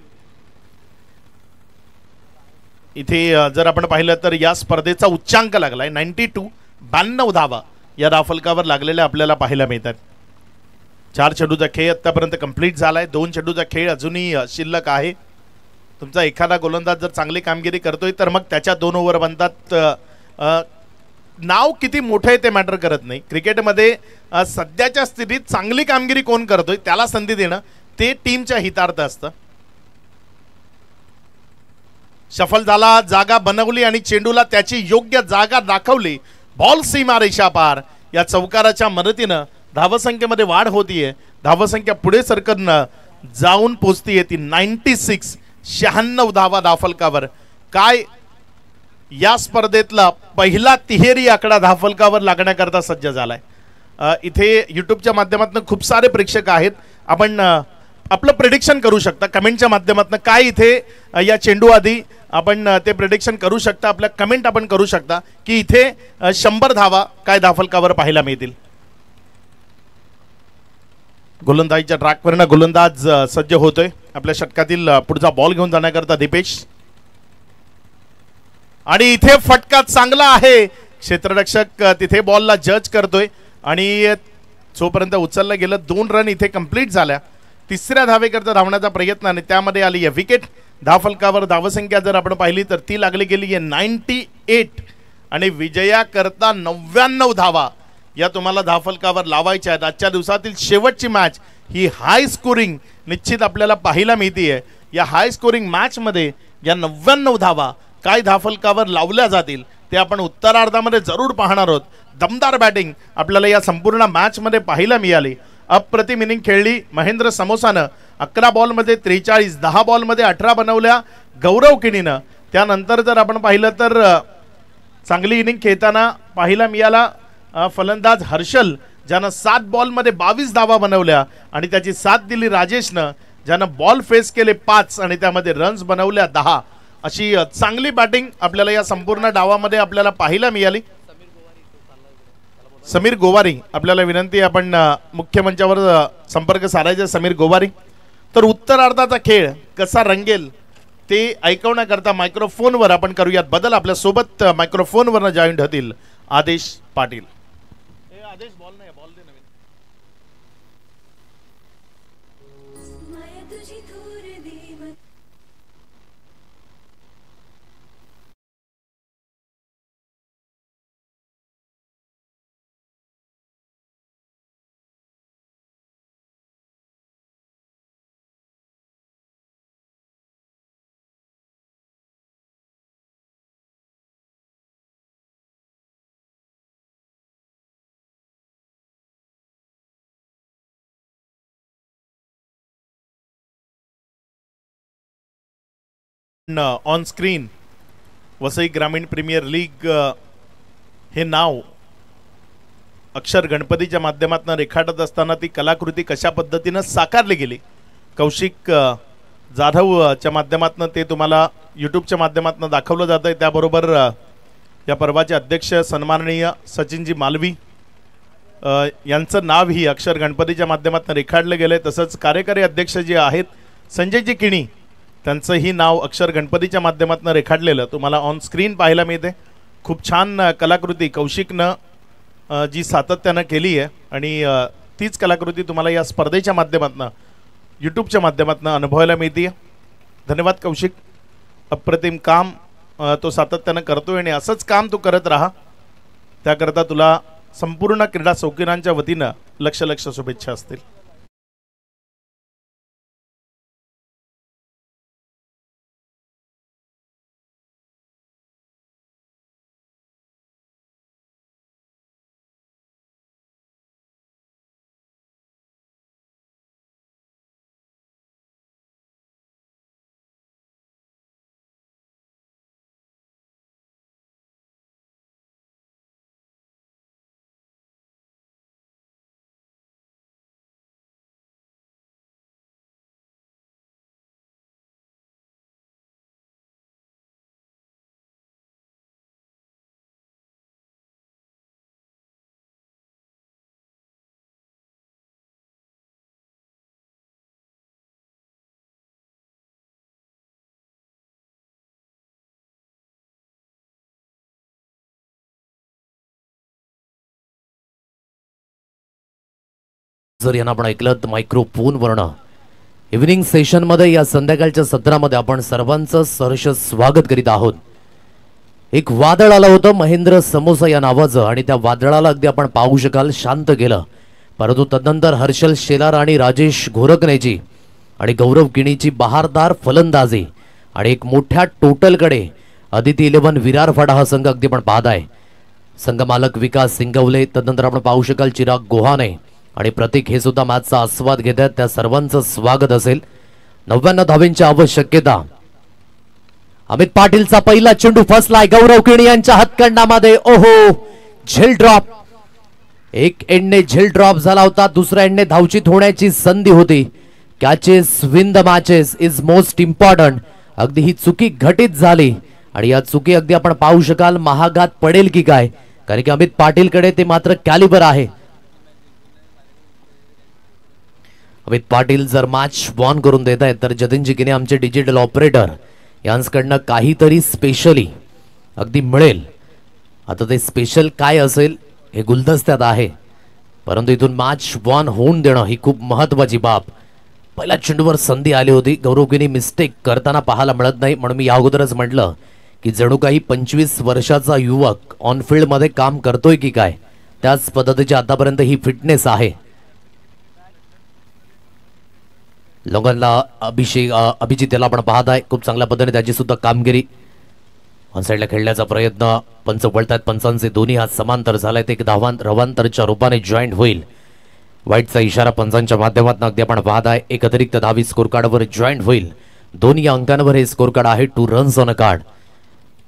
इथे जर आपण पाहिलं तर या स्पर्धेचा उच्चांक लागलाय 92, 92 धावा या राफलकावर लागलेल्या आपल्याला पाहायला मिळतात. 4 चेंडूचा खेळ आतापर्यंत कंप्लीट झालाय. 2 चेंडूचा खेळ अजूनही शिल्लक आहे. तुमचा एखादा गोलंदाज जर चांगली कामगिरी करतोय तर मग त्याच्या 2 ओव्हर बनतात. नाव किती मोठं आहे ते मॅटर करत नाही. क्रिकेटमध्ये सध्याच्या स्थितीत चांगली कामगिरी कोण करतोय त्याला संधी देणं ते टीमच्या हितार्थ असतं. सफल झाला, जागा बनवली आणि चेंडूला त्याची योग्य जागा दाखवली. बॉल सीमा रेषा पार. या चौकाराच्या मदतीनं धावसंख्येमध्ये वाढ होतीये. धावसंख्या पुढे सरकत जाऊन पोचतीये ती 96, 96 धावा धाफलकावर. काय या स्पर्धेतला पहिला तिहेरी आकडा धाफलकावर लागण्याकरता सज्ज झालाय. इथे युट्यूबच्या माध्यमातून खूप सारे प्रेक्षक आहेत. आपण आपलं प्रेडिक्शन करू शकता कमेंटच्या माध्यमातून. काय इथे या चेंडू आधी आपण ते प्रेडिक्शन करू शकता. आपल्या कमेंट आपण करू शकता की इथे 100 धावा काय धाफलकावर पाहायला मिळतील. गोलंदाजीच्या ट्रॅकवरनं गोलंदाज सज्ज होतोय. आपल्या षटकातील पुढचा बॉल घेऊन जाण्याकरता दीपेश. आणि इथे फटका चांगला आहे. क्षेत्ररक्षक तिथे बॉलला जज करतोय आणि जोपर्यंत उचललं गेलं 2 रन इथे कंप्लीट झाल्या. तिसऱ्या धावेकरता धावण्याचा प्रयत्न आणि त्यामध्ये आली आहे विकेट. धाफलकावर धावसंख्या जर आपण पाहिली तर ती लागली गेली आहे 98 आणि विजयाकरता 99 धावा या तुम्हाला धाफलकावर लावायच्या आहेत. आजच्या दिवसातील शेवटची मॅच ही हाय स्कोरिंग निश्चित आपल्याला पाहायला मिळते. या हाय स्कोरिंग मॅचमध्ये या 99 धावा काय धाफलकावर लावल्या जातील ते आपण उत्तरार्धामध्ये जरूर पाहणार आहोत. दमदार बॅटिंग आपल्याला या संपूर्ण मॅचमध्ये पाहायला मिळाली. अप्रतिम इनिंग खेळली महेंद्र समोसानं. 11 बॉलमध्ये 43, 10 बॉलमध्ये 18 बनवल्या गौरव किणीनं. त्यानंतर जर आपण पाहिलं तर चांगली इनिंग खेळताना पाहायला मिळाला फलंदाज हर्षल, ज्यानं 7 बॉलमध्ये 22 धावा बनवल्या आणि त्याची साथ दिली राजेशनं, ज्यानं बॉल फेस केले 5 आणि त्यामध्ये रन्स बनवल्या 10. अशी चांगली बॅटिंग आपल्याला या संपूर्ण डावामध्ये आपल्याला पाहायला मिळाली. समीर गोवारी आपल्याला विनंती, आपण मुख्य मंचावर संपर्क साधायचा. समीर गोवारी. तर उत्तरार्धाचा खेळ कसा रंगेल ते ऐकवण्याकरता मायक्रोफोनवर आपण करूयात बदल. आपल्या सोबत मायक्रोफोनवर जॉईंट होतील आदेश पाटील. आदेश बॉल नाही, ball they Naveen. On screen Vasai ग्रामीण प्रीमियर लीग हे नाव अक्षर गणपतीच्या माध्यमातून रेखाटत असताना ती कलाकृती कशा पद्धतीनं साकारली गेली कौशिक जाधवच्या माध्यमातून ते तुम्हाला यूट्यूबच्या माध्यमातून दाखवलं जातं आहे। त्याबरोबर या पर्वाचे अध्यक्ष सन्माननीय सचिनजी मालवी यांचं नावही अक्षर गणपतीच्या माध्यमातून रेखाटलं गेलं आहे। तसंच कार्यकारी अध्यक्ष जे आहेत संजयजी किणी त्यांचंही नाव अक्षर गणपतीच्या माध्यमातून रेखाटलेलं तुम्हाला ऑन स्क्रीन पाहायला मिळते। खूप छान कलाकृती कौशिकनं जी सातत्यानं केली आहे आणि तीच कलाकृती तुम्हाला या स्पर्धेच्या माध्यमातून यूट्यूबच्या माध्यमातून अनुभवायला मिळते। धन्यवाद कौशिक, अप्रतिम काम तो सातत्यानं करतोय आणि असंच काम तू करत राहा। त्याकरता तुला संपूर्ण क्रीडा शौकीनांच्या वतीनं लक्ष शुभेच्छा असतील। जर यांना आपण ऐकलं मायक्रोफोनवरनं इव्हिनिंग सेशनमध्ये या संध्याकाळच्या सत्रामध्ये आपण सर्वांचं सहर्ष स्वागत करीत आहोत। एक वादळ आलं होतं महेंद्र समोसा या नावाचं आणि त्या वादळाला अगदी आपण पाहू शकाल शांत केलं, परंतु तदनंतर हर्षल शेलार आणि राजेश घोरकनेची आणि गौरव किणीची बहारदार फलंदाजी आणि एक मोठ्या टोटलकडे आदिती 11 विरार फाटा हा संघ अगदी आपण पाहत आहे। संघ मालक विकास सिंगवले, तदनंतर आपण पाहू शकाल चिराग गोहाने आणि प्रतीक हे सुद्धा मॅचचा आस्वाद घेत आहेत। त्या सर्वांचं स्वागत असेल। 99 धावांची आवश्यकता। अमित पाटीलचा पहिला चेंडू फसलाय गौरव किणी यांच्या हातखंडामध्ये। ओहो, झेल ड्रॉप। एक एंडने झेल ड्रॉप झाला होता, दुसऱ्या एंडने धावचीत होण्याची संधी होती। Catches win the matches is most important. अगदी ही चुकी घटित झाली आणि या चुकी अगदी आपण पाहू शकाल महागात पडेल की काय, कारण की अमित पाटीलकडे ते मात्र कॅलिबर आहे। अमित पाटील जर मॅच वॉन करून देत आहेत तर जतीनजी किने आमचे डिजिटल ऑपरेटर यांच्याकडनं काहीतरी स्पेशली अगदी मिळेल। आता ते स्पेशल काय असेल हे गुलदस्त्यात आहे, परंतु इथून मॅच वॉन होऊन देणं ही खूप महत्त्वाची बाब। पहिल्या चेंडूवर संधी आली होती, गौरव किनी मिस्टेक करताना पाहायला मिळत नाही, म्हणून मी या अगोदरच म्हटलं की जणू काही 25 वर्षाचा युवक ऑन फील्ड मध्ये काम करतोय की काय, त्याच पद्धतीची आतापर्यंत ही फिटनेस आहे। लोकांना अभिजित याला आपण पाहत आहे, खूप चांगल्या पद्धतीने त्याची सुद्धा कामगिरी। ऑन साइडला खेळण्याचा प्रयत्न, पंच वळतात, पंचांचे दोन्ही हात समांतर झालेत, एक रवांतरच्या रूपाने जॉईंट होईल। वाईटचा इशारा पंचांच्या माध्यमातून अगदी आपण पाहत आहे। एक अतिरिक्त धावी स्कोर कार्डवर जॉईंट होईल। दोन्ही अंकांवर हे स्कोर कार्ड आहे, 2 रन्स ऑन अ कार्ड।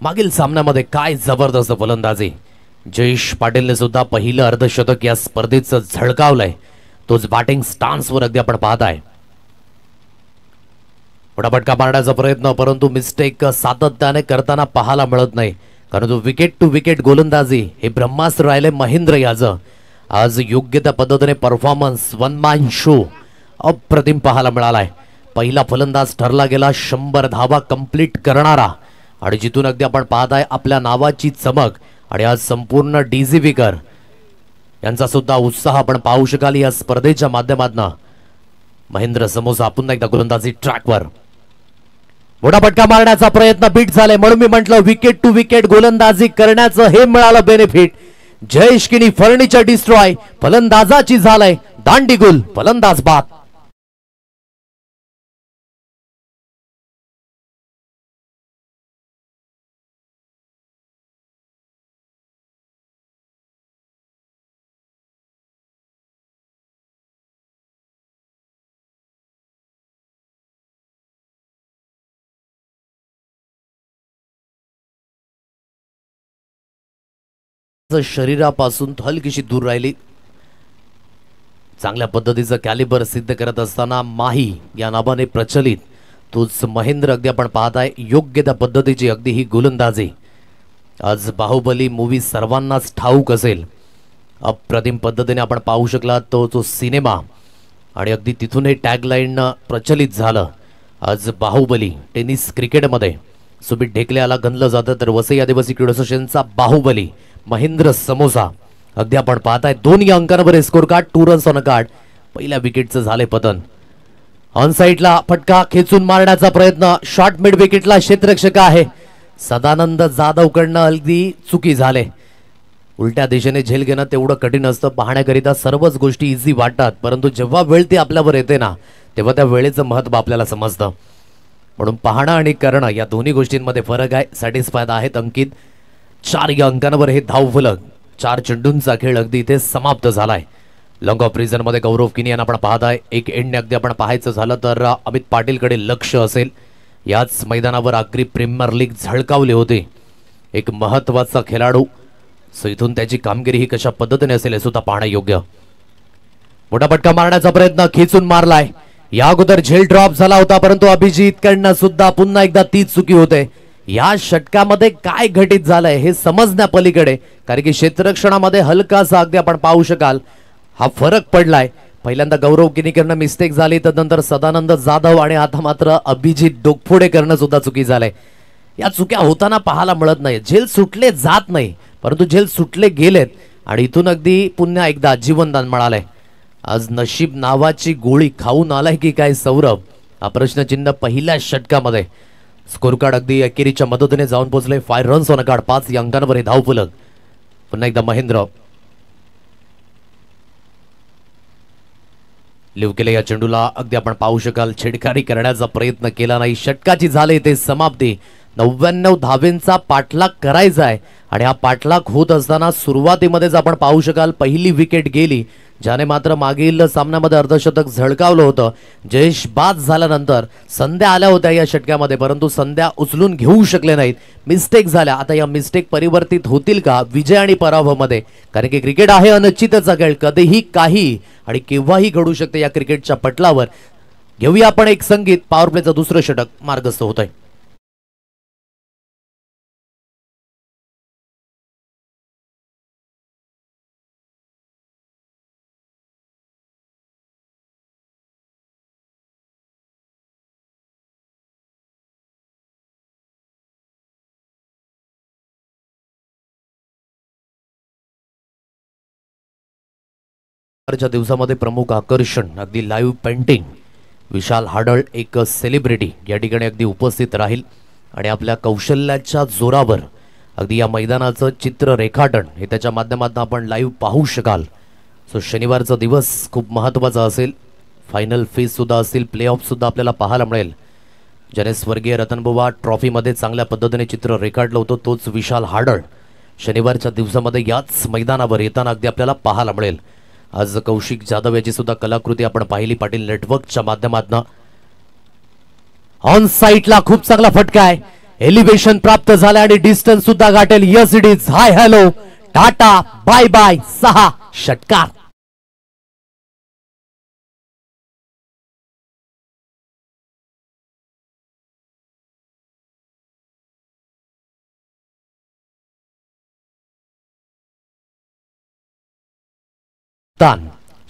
मागील सामन्यामध्ये काय जबरदस्त फलंदाजी, जयेश पाटीलने सुद्धा पहिलं अर्धशतक या स्पर्धेचं झळकावलंय, तोच बॅटिंग स्टान्सवर अगदी आपण पाहत आहे। फटाफटका मारण्याचा प्रयत्न, परंतु मिस्टेक सातत्याने करताना पाहायला मिळत नाही, कारण तो विकेट टू विकेट गोलंदाजी हे ब्रह्मास्त्र राहिले महेंद्र याचं। आज योग्य त्या पद्धतीने परफॉर्मन्स, वन मॅन शो अप्रतिम पाहायला मिळालाय। पहिला फलंदाज ठरला गेला 100 धावा कंप्लीट करणारा, आणि जिथून अगदी आपण पाहत आहे आपल्या नावाची चमक, आणि आज संपूर्ण डीजीवीकर यांचा सुद्धा उत्साह आपण पाहू शकाल या स्पर्धेच्या माध्यमातून। महेंद्र समोसा पुन्हा एकदा गोलंदाजी ट्रॅकवर, मोठा फटका मारण्याचा प्रयत्न बीट झाले, म्हणून मी म्हटलं विकेट टू विकेट गोलंदाजी करण्याचं हे मिळालं बेनिफिट। जयेश किनी फर्निचर डिस्ट्रॉय, फलंदाजाची झालंय दांडीगुल, फलंदाज बाद। शरीरापासून हलकीशी दूर राहिली. चांगल्या पद्धतीचं कॅलिबर सिद्ध करत असताना माही या नावाने प्रचलित तोच महेंद्र अगदी आपण पाहताय योग्य त्या पद्धतीची अगदी ही गोलंदाजी. आज बाहुबली मूवी सर्वांनाच ठाऊक असेल. अप्रतिम पद्धतीने आपण पाहू शकला तो सिनेमा आणि अगदी तिथून हे टॅगलाईन प्रचलित झालं. आज बाहुबली टेनिस क्रिकेटमध्ये सुमित ढेकलेला गणलं जातं तर वसई आदिवासी क्रीडा असोसिएशनचा बाहुबली महेंद्र समोसा अगदी आपण पाहताय 2 अंकांवर score card 2 runs on card. पहिल्या विकेटचं झाले पतन. ऑन साईडला फटका खेचून मारण्याचा प्रयत्न शॉर्ट मिड विकेटला क्षेत्ररक्षक आहे सदानंद जाधवकडनं अगदी चुकी झाले. उलट्या दिशेने झेल घेणं तेवढं कठीण असतं. पाहण्याकरिता सर्वच गोष्टी इझी वाटतात परंतु जेव्हा वेळ ती आपल्यावर येते ना तेव्हा त्या वेळेचं महत्त्व आपल्याला समजतं. म्हणून पाहणं आणि करणं या दोन्ही गोष्टींमध्ये फरक आहे. सॅटिस्फाईड आहेत अंकित. 4 या अंकांवर हे धावफलक 4 चेंडूंचा खेळ अगदी इथे समाप्त झालाय. लॉंग ऑफ रिझन मध्ये गौरव किनी यांना आपण पाहताय. एक एंडने अगदी आपण पाहायचं झालं तर अमित पाटीलकडे लक्ष असेल. याच मैदानावर आगरी प्रीमियर लीग झळकावले होते. एक महत्त्वाचा खेळाडू सो इथून त्याची कामगिरी ही कशा पद्धतीने असेल हे सुद्धा पाहणं योग्य. मोठा फटका मारण्याचा प्रयत्न खेचून मारलाय. या अगोदर झेल ड्रॉप झाला होता परंतु अभिजित कडनं सुद्धा पुन्हा एकदा तीच चुकी होते. या षटकामध्ये काय घटित झालंय हे समजण्या पलीकडे कारण की क्षेत्ररक्षणामध्ये हलकासा अगदी आपण पाहू शकाल हा फरक पडलाय. पहिल्यांदा गौरव किनीकरनं मिस्टेक झाली तदनंतर सदानंद जाधव आणि आता मात्र अभिजित डोकफोडे करणं सुद्धा चुकी झालंय. या चुक्या होताना पाहायला मिळत नाही. झेल सुटले जात नाही परंतु झेल सुटले गेलेत आणि इथून अगदी पुन्हा एकदा जीवनदान मिळालंय. आज नशीब नावाची गोळी खाऊन आलाय की काय सौरभ हा प्रश्नचिन्ह पहिल्या षटकामध्ये. स्कोर कार्ड अगदी एकेरीच्या मदतीने जाऊन पोहोचले. 5 रन्स ऑन कार्ड 5 अंकांवर हे धावफलक. पुन्हा एकदा महेंद्र लिव्ह केले या चेंडूला अगदी आपण पाहू शकाल छेडखानी करण्याचा प्रयत्न केला नाही. षटकाची झाले ते समाप्ती. 99 धावेंचा पाठलाग करायचा आहे आणि हा पाठलाग होत असताना सुरुवातीमध्येच आपण पाहू शकाल पहिली विकेट गेली ज्याने मात्र मागील सामन्यामध्ये अर्धशतक झळकावलं होतं. जयेश बाद झाल्यानंतर संध्या आल्या होत्या या षटकामध्ये परंतु संध्या उचलून घेऊ शकले नाहीत. मिस्टेक झाल्या. आता या मिस्टेक परिवर्तित होतील का विजय आणि पराभवामध्ये कारण की क्रिकेट आहे अनिश्चितचा खेळ. कधीही काही आणि केव्हाही घडू शकते या क्रिकेटच्या पटलावर. घेऊया आपण एक संगीत. पॉवर प्लेचं दुसरं षटक मार्गस्थ होत आहे. च्या दिवसामध्ये प्रमुख आकर्षण अगदी लाईव्ह पेंटिंग. विशाल हाडळ एक सेलिब्रिटी या ठिकाणी अगदी उपस्थित राहील आणि आपल्या कौशल्याच्या जोरावर अगदी या मैदानाचं चित्र रेखाटन हे त्याच्या माध्यमातून आपण लाईव्ह पाहू शकाल. सो शनिवारचा दिवस खूप महत्त्वाचा असेल. फायनल फेज सुद्धा असतील. प्लेऑफ सुद्धा आपल्याला पाहायला मिळेल. ज्याने स्वर्गीय रतनबुवा ट्रॉफीमध्ये चांगल्या पद्धतीने चित्र रेखाटलं होतं तोच विशाल हाडळ शनिवारच्या दिवसामध्ये याच मैदानावर येताना अगदी आपल्याला पाहायला मिळेल. आज कौशिक जाधव याची सुद्धा कलाकृती आपण पाहिली पाटील नेटवर्कच्या माध्यमातून. ऑन साईडला खूप चांगला फटका आहे. एलिव्हेशन प्राप्त झाले आणि डिस्टन्स सुद्धा गाठेल. Yes it is. Hi hello ta-ta bye bye 6 षटकार.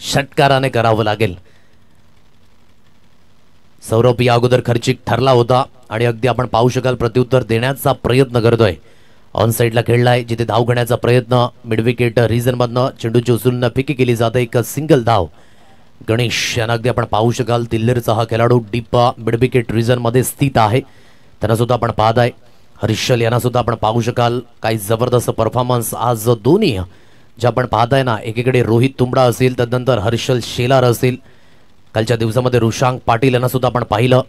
षटकाराने करावं लागेल. सौरभ या अगोदर खर्चिक ठरला होता आणि अगदी आपण पाहू शकाल प्रत्युत्तर देण्याचा प्रयत्न करतोय. ऑन साईडला खेळलाय जिथे धाव घेण्याचा प्रयत्न मिडविकेट रिझन मधनं चेंडूची उचलून फिकी केली जाते. एक सिंगल धाव. गणेश यांना अगदी आपण पाहू शकाल तिल्लेरचा हा खेळाडू डीप मिडविकेट रिझन मध्ये स्थित आहे. त्यांना सुद्धा आपण पाहताय. हर्षल यांना सुद्धा आपण पाहू शकाल. काही जबरदस्त परफॉर्मन्स आज दोन्ही जे आपण पाहताय ना एकीकडे रोहित तुंबडा असेल तदनंतर हर्षल शेलार असेल. कालच्या दिवसामध्ये रुशांक पाटील यांना सुद्धा आपण पाहिलं.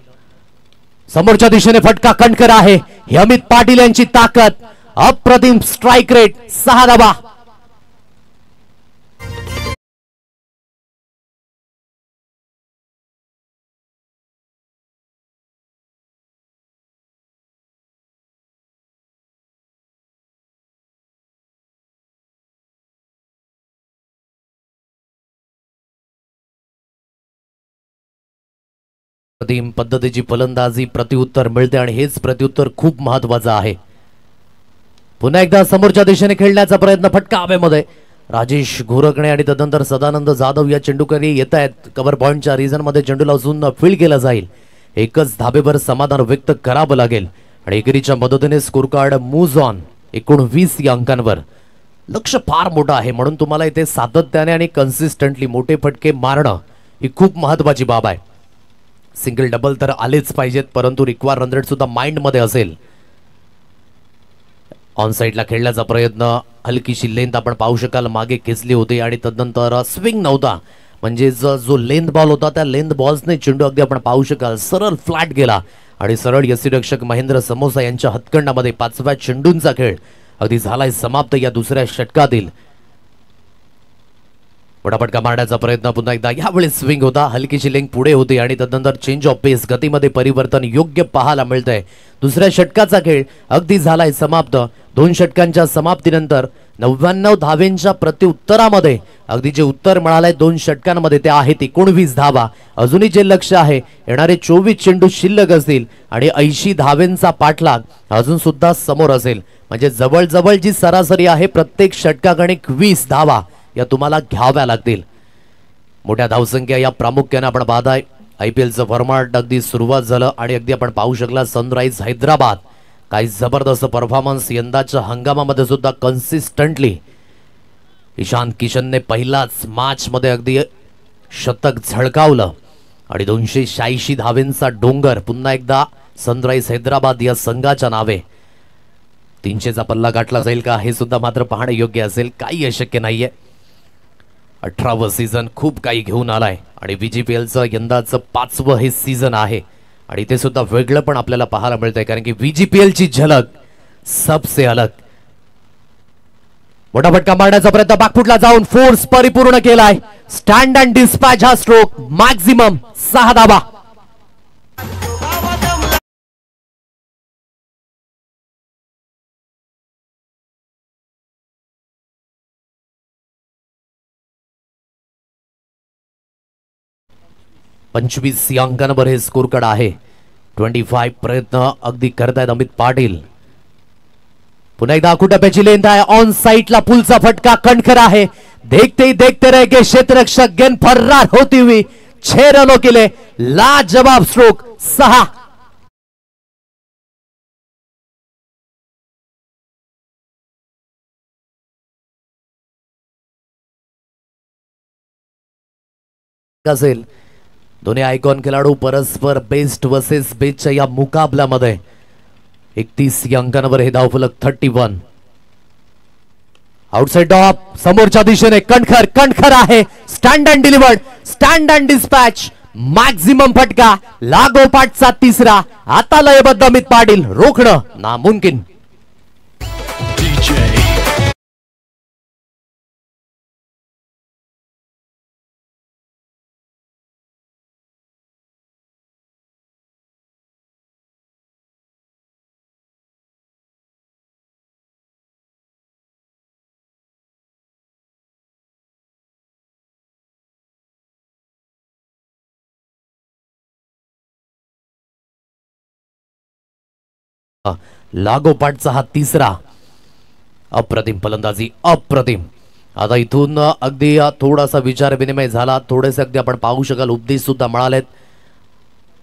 समोरच्या दिशेने फटका कणकर आहे. हे अमित पाटील यांची ताकद. अप्रतिम स्ट्राइक रेट 6 धावा. अप्रतिम पद्धतीची फलंदाजी प्रत्युत्तर मिळते आणि हेच प्रत्युत्तर खूप महत्वाचं आहे. पुन्हा एकदा समोरच्या दिशेने खेळण्याचा प्रयत्न, फटका हवेमध्ये. राजेश घोरकणे आणि तदनंतर सदानंद जाधव या चेंडूकरी येत आहेत. कव्हर पॉइंटच्या रिजन मध्ये चेंडू लावून फील्ड केला जाईल. एकच धाबेवर समाधान व्यक्त करावं लागेल आणि एकेरीच्या मदतीने स्कोर कार्ड मूव्ज ऑन 19 या अंकांवर. लक्ष फार मोठं आहे म्हणून तुम्हाला इथे सातत्याने आणि कन्सिस्टंटली मोठे फटके मारणं ही खूप महत्वाची बाब आहे. सिंगल डबल तर आलेच पाहिजेत, परंतु रिक्वायर रन रेट सुद्धा माइंड मध्ये असेल. ऑन साइडला खेळण्याचा प्रयत्न, हलकीशी लेंथ आपण पाहू शकाल मागे खेचली होती आणि तदनंतर स्विंग नव्हता, म्हणजे जो लेंथ बॉल होता त्या लेंथ बॉल्सने चेंडू अगदी आपण पाहू शकाल सरळ फ्लॅट गेला आणि सरळ यष्टीरक्षक महेंद्र समोसा यांच्या हातखंडामध्ये 5व्या चेंडूंचा खेळ अगदी झालाय समाप्त या दुसऱ्या षटकातील. फटका मारण्याचा प्रयत्न पुन्हा एकदा, यावेळी स्विंग होता, हलकीशी लेंग पुढे होती आणि तदनंतर चेंज ऑफ पेस, गतीमध्ये परिवर्तन योग्य पाहायला मिळतंय. दुसऱ्या षटकाचा खेळ अगदी झालाय समाप्त. 2 षटकांच्या समाप्तीनंतर 99 धावेंच्या प्रत्युत्तरामध्ये अगदी जे उत्तर मिळालंय 2 षटकांमध्ये ते आहेत 19 धावा. अजूनही जे लक्ष आहे येणारे 24 चेंडू शिल्लक असतील आणि 80 धावेंचा पाठलाग अजून सुद्धा समोर असेल, म्हणजे जवळजवळ जी सरासरी आहे प्रत्येक षटकागणिक 20 धावा या तुम्हाला घ्याव्या लागतील. मोठ्या धावसंख्या या प्रामुख्याने आपण पाहताय. IPLचं फॉर्मॅट अगदी सुरुवात झालं आणि अगदी आपण पाहू शकला सनराइज हैदराबाद काही जबरदस्त परफॉर्मन्स यंदाच्या हंगामामध्ये सुद्धा कन्सिस्टंटली. ईशान किशनने पहिलाच मॅच मध्ये अगदी शतक झळकावलं आणि 286 धावेंचा डोंगर पुन्हा एकदा सनराइज हैदराबाद या संघाच्या नावे. 300चा पल्ला गाठला जाईल का हे सुद्धा मात्र पाहणे योग्य असेल, काही अशक्य नाहीये. 18वा सीझन खूप काही घेऊन आलाय आणि VGPLचं यंदाचं 5वं हे सीझन आहे आणि ते सुद्धा वेगळं पण आपल्याला पाहायला मिळतंय, कारण की VGPLची झलक सबसे अलग. मोठा फटका मारण्याचा प्रयत्न, बॅकफुटला जाऊन फोर्स परिपूर्ण केलाय. स्टँड अँड डिस्पॅच हा स्ट्रोक, मॅक्झिमम 6 धावा. पंचवीस या अंकांवर हे स्कोर कार्ड आहे. 25 प्रयत्न अगदी करतायत अमित पाटील. पुन्हा एकदा कुटप्याची लेंथ आहे. ऑन साइडला पुलचा फटका कणखर आहे. देखते ही देखते रह गए क्षेत्ररक्षक, गेंद फर्रार होती हुई 6 रनों के लिए लाजवाब स्ट्रोक 6. असेल दोन्ही आयकॉन खेळाडू परस्पर बेस्ट वर्सेस बेस्टच्या या मुकाबल्यामध्ये 31 या अंकांवर हे धावफलक 31. आउटसाइड टॉप समोरच्या दिशेने कणखर कणखर आहे. Stand and delivered, stand and dispatch, maximum फटका, लागोपाठचा 3रा. आता लयबद्ध अमित पाटील, रोखणं नामुमकिन. लागोपाठचा हा 3रा. अप्रतिम फलंदाजी, अप्रतिम. आता इथून अगदी थोडासा विचार विनिमय झाला, थोडेसे अगदी आपण पाहू शकाल उपदेश सुद्धा मिळालेत.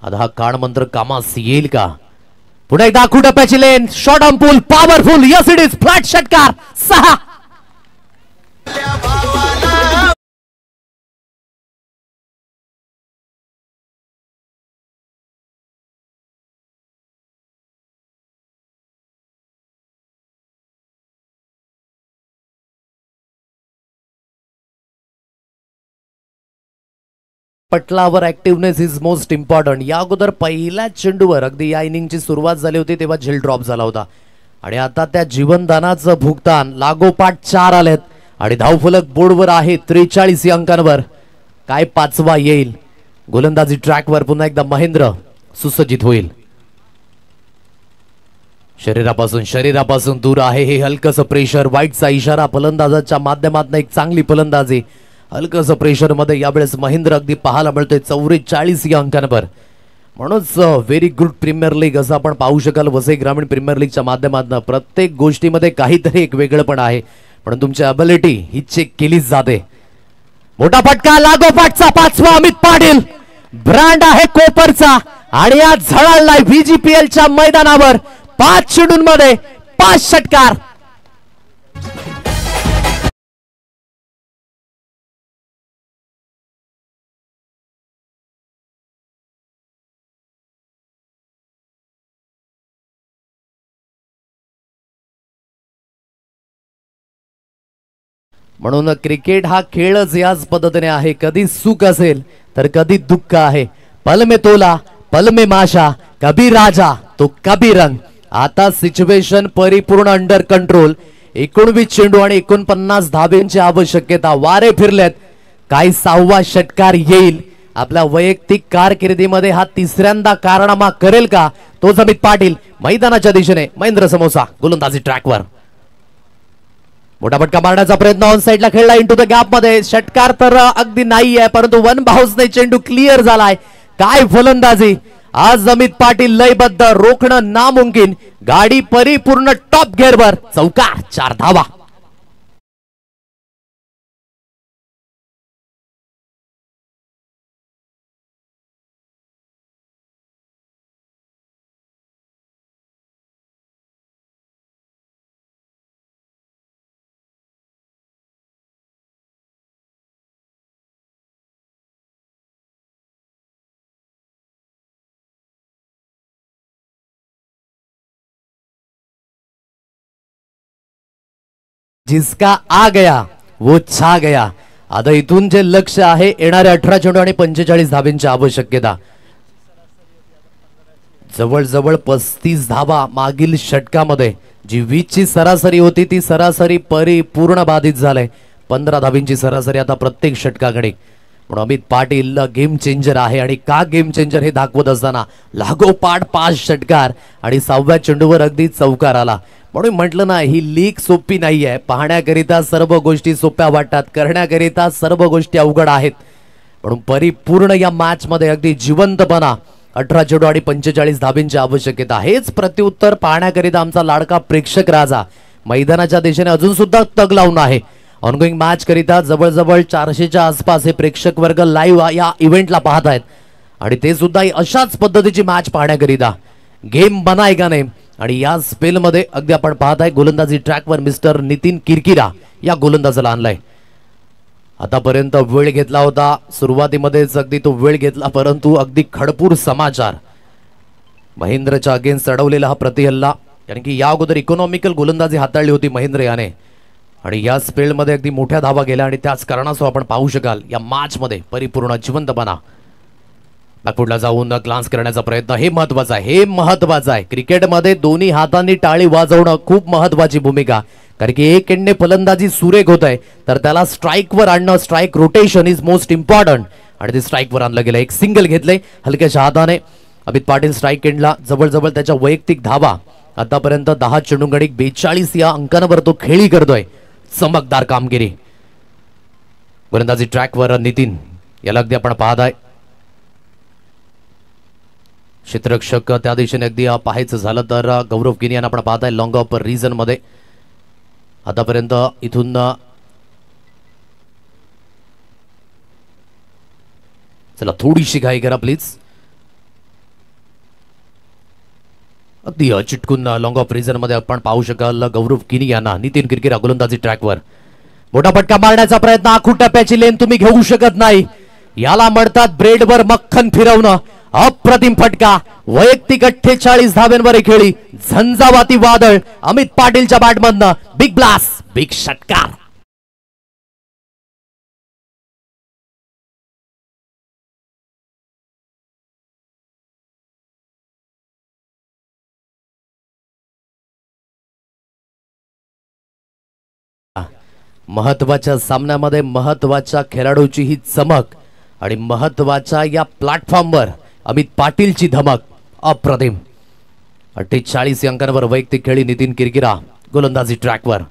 आता हा काळ मंत्र कामास येईल का? पुन्हा एकदा कुटप्याची लेन, short on pull, powerful, yes it is, flat षटकार 6. पटलावर ऍक्टिव्हनेस इज मोस्ट इम्पॉर्टंट. या अगोदर पहिल्या चेंडूवर अगदी या इनिंगची सुरुवात झाली होती तेव्हा झेल ड्रॉप झाला होता आणि आता त्या जीवनदानाचं भुगतान लागोपाठ 4 आलेत आणि धावफलक बोर्डवर आहे 43 या अंकांवर. काय 5वा येईल? गोलंदाजी ट्रॅकवर पुन्हा एकदा महेंद्र सुसज्जित होईल. शरीरापासून दूर आहे हे हलकस प्रेशर, वाईटचा इशारा, फलंदाजाच्या माध्यमातून एक चांगली फलंदाजी. हलकस प्रेशर मध्ये यावेळेस महेंद्र अगदी पाहायला मिळतोय 44 या अंकांवर. म्हणूनच व्हेरी गुड प्रीमियर लीग असं आपण पाहू शकाल वसई ग्रामीण प्रीमियर लीगच्या माध्यमातून. प्रत्येक गोष्टीमध्ये काहीतरी एक वेगळेपण आहे, पण तुमची अबिलिटी ही चेक केलीच जाते. मोठा फटका लागोपाठचा पाचवा अमित पाटील, ब्रँड आहे कोपरचा आणि या झळाळलाय VGPLच्या मैदानावर 5 चेंडूंमध्ये 5 षटकार. म्हणून क्रिकेट हा खेळच याच पद्धतीने आहे. कधी सुख असेल तर कधी दुःख आहे. पल में तोला पल में माशा, कभी राजा तो कभी रंग. आता सिच्युएशन परिपूर्ण अंडर कंट्रोल. 19 चेंडू आणि 49 धाब्यांची आवश्यकता. वारे फिरलेत. काही 6वा षटकार येईल. आपल्या वैयक्तिक कारकिर्दीमध्ये हा तिसऱ्यांदा कारनामा करेल का? तोच अमित पाटील मैदानाच्या दिशेने. महेंद्र समोसा गोलंदाजी ट्रॅकवर. मोठा फटका मारण्याचा प्रयत्न ऑन साइडला खेळला इंटू द गॅप मध्ये. षटकार तर अगदी नाही आहे, परंतु वन बाउन्सने चेंडू क्लिअर झालाय. काय फलंदाजी आज अमित पाटील. लयबद्ध रोखणं नामुमकिन. गाडी परिपूर्ण टॉप गिअरवर. चौकार. 4 धावा. जिसका आ गया वो छा गया. आता इथून जे लक्ष आहे येणारे 18 चेंडू आणि 45 धाब्यांची आवश्यकता. जवळजवळ 35 धावा मागील षटकामध्ये. जी 20 ची सरासरी होती ती सरासरी परिपूर्ण बाधित झाले. 15 धाब्यांची सरासरी आता प्रत्येक षटकाकडे. पण अमित पाटील गेम चेंजर आहे आणि का गेम चेंजर हे दाखवत असताना लागोपाठ 5 षटकार आणि 6व्या चेंडूवर अगदी चौकार आला. म्हणून म्हटलं ना, ही लीग सोपी नाही आहे. पाहण्याकरिता सर्व गोष्टी सोप्या वाटतात, करण्याकरिता सर्व गोष्टी अवघड आहेत. म्हणून परिपूर्ण या मॅच मध्ये अगदी जिवंतपणा. 18 चेंडू आणि 45 धाब्यांची आवश्यकता. हेच प्रत्युत्तर पाहण्याकरिता आमचा लाडका प्रेक्षक राजा मैदानाच्या दिशेने अजून सुद्धा तग लावून आहे. ऑनगोइंग मॅच करिता जवळजवळ 400च्या आसपास हे प्रेक्षक वर्ग लाईव्ह या इव्हेंटला पाहत आहेत आणि ते सुद्धा अशाच पद्धतीची मॅच पाहण्याकरिता. गेम बनाएगा नाही. आणि या स्पेल मध्ये अगदी आपण पाहताय गोलंदाजी ट्रॅकवर मिस्टर नितीन किरकिरा या गोलंदाजाला आणलाय. आतापर्यंत वेळ घेतला होता, सुरुवातीमध्येच अगदी तो वेळ घेतला, परंतु अगदी खडपूर समाचार. महेंद्रच्या अगेन्स्ट चढवलेला हा प्रतिहल्ला. कारण की या अगोदर इकॉनॉमिकल गोलंदाजी हाताळली होती महेंद्र याने आणि या स्पेल मध्ये अगदी मोठ्या धावा गेल्या आणि त्याच कारणासह आपण पाहू शकाल या मॅच मध्ये परिपूर्ण जिवंतपणा. बॅकफुटला जाऊन ग्लान्स करण्याचा प्रयत्न. हे महत्वाचं आहे, हे महत्वाचं आहे. क्रिकेटमध्ये दोन्ही हातांनी टाळी वाजवणं खूप महत्वाची भूमिका. कारण की एक एंडने फलंदाजी सुरेख होत आहे तर त्याला स्ट्राईकवर आणणं, strike rotation is most important आणि ते स्ट्राईकवर आणलं गेलं. एक सिंगल घेतले हलक्याच्या हाताने. अमित पाटील स्ट्राईक एंडला. जवळजवळ त्याच्या वैयक्तिक धावा आतापर्यंत 10 चेंडूंगडी 42 या अंकांवर तो खेळी करतोय. चमकदार कामगिरी. गोलंदाजी ट्रॅकवर नितीन याला अगदी आपण पाहताय. क्षेत्ररक्षक त्या दिशेने अगदी पाहायचं झालं तर गौरव गिनी यांना आपण पाहताय लॉंग ऑफ रिझन मध्ये. आतापर्यंत इथून चला थोडीशी घाई करा प्लीज. अगदी चिटकून लॉंग ऑफ रिझन मध्ये आपण पाहू शकाल गौरव गिनी यांना. नितीन किरकिरा गोलंदाजी ट्रॅकवर. मोठा फटका मारण्याचा प्रयत्न. आखूड टप्प्याची लेन तुम्ही घेऊ शकत नाही. याला म्हणतात ब्रेडवर मक्खन फिरवणं. अप्रतिम फटका. वैयक्तिक 48 धाब्यांवर खेळी. झंझावाती वादळ अमित पाटीलच्या बॅटमधनं. बिग ब्लास्ट, बिग षटकार. महत्वाच्या सामन्यामध्ये महत्वाच्या खेळाडूची ही चमक आणि महत्वाच्या या प्लॅटफॉर्मवर अमित पाटीलची धमक. अप्रतिम. 48 अंकांवर वैयक्तिक खेळी नितीन किरकिरा गोलंदाजी ट्रॅकवर.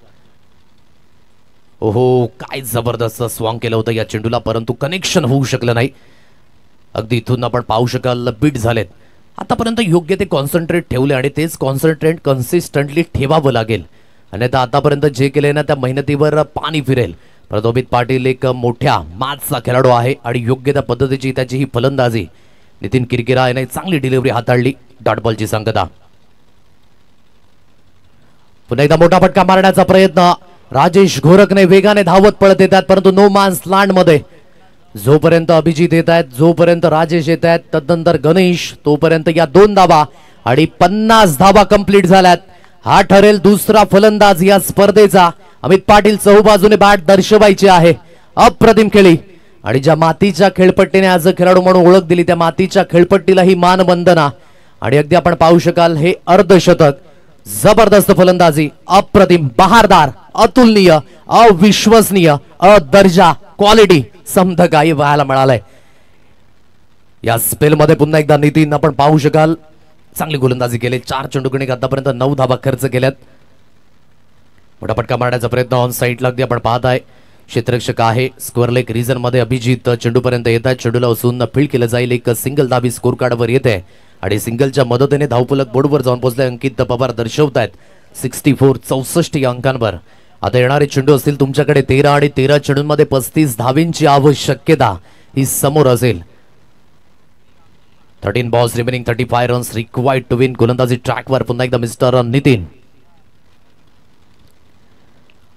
ओहो, काय जबरदस्त स्वांग केलं होतं या चेंडूला, परंतु कनेक्शन होऊ शकलं नाही. अगदी इथून आपण पाहू शकाल बीट झालेत. आतापर्यंत योग्य ते कॉन्सन्ट्रेट ठेवले आणि तेच कॉन्सन्ट्रेट कन्सिस्टंटली ठेवावं लागेल. अन्यथा आतापर्यंत जे केले ना त्या मेहनतीवर पाणी फिरेल. परंतु अमित पाटील एक मोठ्या माचचा खेळाडू आहे आणि योग्य त्या पद्धतीची त्याची ही फलंदाजी. नितीन किरकिरा याने चांगली डिलिव्हरी हाताळली. डॉट बॉलची संगता. पुन्हा एकदा मोठा फटका मारण्याचा प्रयत्न. राजेश घोरकने वेगाने धावत पळत येतात परंतु नो मॅन्स लँड मध्ये. जोपर्यंत अभिजित येत आहेत, जोपर्यंत राजेश येत आहेत, तदनंतर गणेश, तोपर्यंत या 2 धावा आणि 50 धावा कंप्लीट झाल्यात. हा ठरेल दुसरा फलंदाज या स्पर्धेचा. अमित पाटील चहूबाजूने बॅट दर्शवायची आहे. अप्रतिम खेळी आणि ज्या मातीच्या खेळपट्टीने आज खेळाडू म्हणून ओळख दिली त्या मातीच्या खेळपट्टीला ही मानवंदना. आणि अगदी आपण पाहू शकाल हे अर्धशतक. जबरदस्त फलंदाजी, अप्रतिम, बहारदार, अतुलनीय, अविश्वसनीय, दर्जा, क्वालिटी समध काही पाहायला मिळालंय. या स्पेल मध्ये पुन्हा एकदा नितीन आपण पाहू शकाल चांगली गोलंदाजी केली. 4 चेंडूकडे आतापर्यंत 9 धावा खर्च केल्यात. मोठा फटका मारण्याचा प्रयत्न ऑन साईडला अगदी आपण पाहत आहे. क्षेत्ररक्षक आहे. स्क्वेअर लेग रिजन मध्ये अभिजित चेंडूपर्यंत येत आहे. चेंडूला उचलून फील्ड केलं जाईल. एक सिंगल धाबी स्कोर कार्डवर येते आणि सिंगलच्या मदतीने धावफलक बोर्डवर जाऊन पोहोचले. अंकित पवार दर्शवतायत 64 या अंकांवर. आता येणारे चेंडू असतील तुमच्याकडे 13 आणि 13 चेंडूंमध्ये 35 धावींची आवश्यकता ही समोर असेल. 13 balls remaining, 35 runs required to win. गोलंदाजी ट्रॅकवर पुन्हा एकदा मिस्टर नितीन.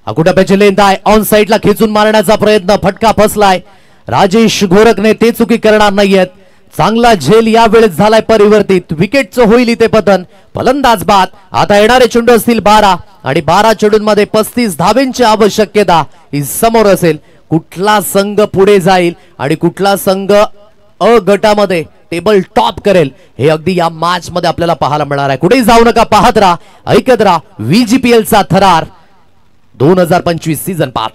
अकुटाप्याची लेंथ आहे. ऑन साईडला खेचून मारण्याचा प्रयत्न. फटका फसलाय. राजेश घोरकने ते चुकी करणार नाहीयेत. चांगला झेल या वेळेस झालाय परिवर्तित. विकेटचं होईल इथे पतन. फलंदाज बाद. आता येणारे चेंडू असतील 12 आणि 12 चेंडूंमध्ये 35 धावेंची आवश्यकता ही समोर असेल. कुठला संघ पुढे जाईल आणि कुठला संघ अ गटामध्ये टेबल टॉप करेल हे अगदी या मॅच मध्ये आपल्याला पाहायला मिळणार आहे. कुठेही जाऊ नका, पाहत राहा, ऐकत राहा. VGPL चा थरार 2025 सीझन 5.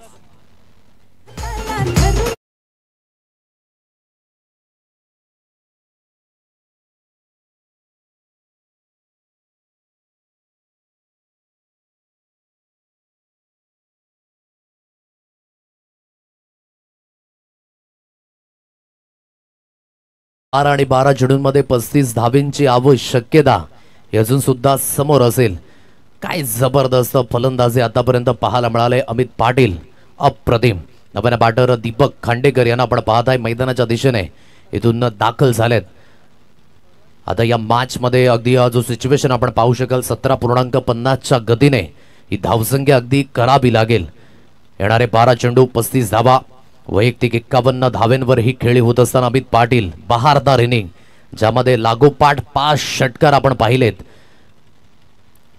आणि 12 चेंडूंमध्ये 35 धावेंची आवश्यकता ही अजून सुद्धा समोर असेल. काय जबरदस्त फलंदाजी आतापर्यंत पाहायला मिळाले. अमित पाटील अप्रतिम. नव्याने बॅटर दीपक खांडेकर यांना आपण पाहत आहे मैदानाच्या दिशेने इथून दाखल झालेत. आता या मॅच मध्ये अगदी जो सिच्युएशन आपण पाहू शकाल 17.50 च्या गतीने ही धावसंख्या अगदी करावी लागेल. येणारे 12 चेंडू 35 धावा. वैयक्तिक 51 धावेंवर ही खेळी होत असताना अमित पाटील बहारदार इनिंग ज्यामध्ये लागोपाठ 5 षटकार आपण पाहिलेत.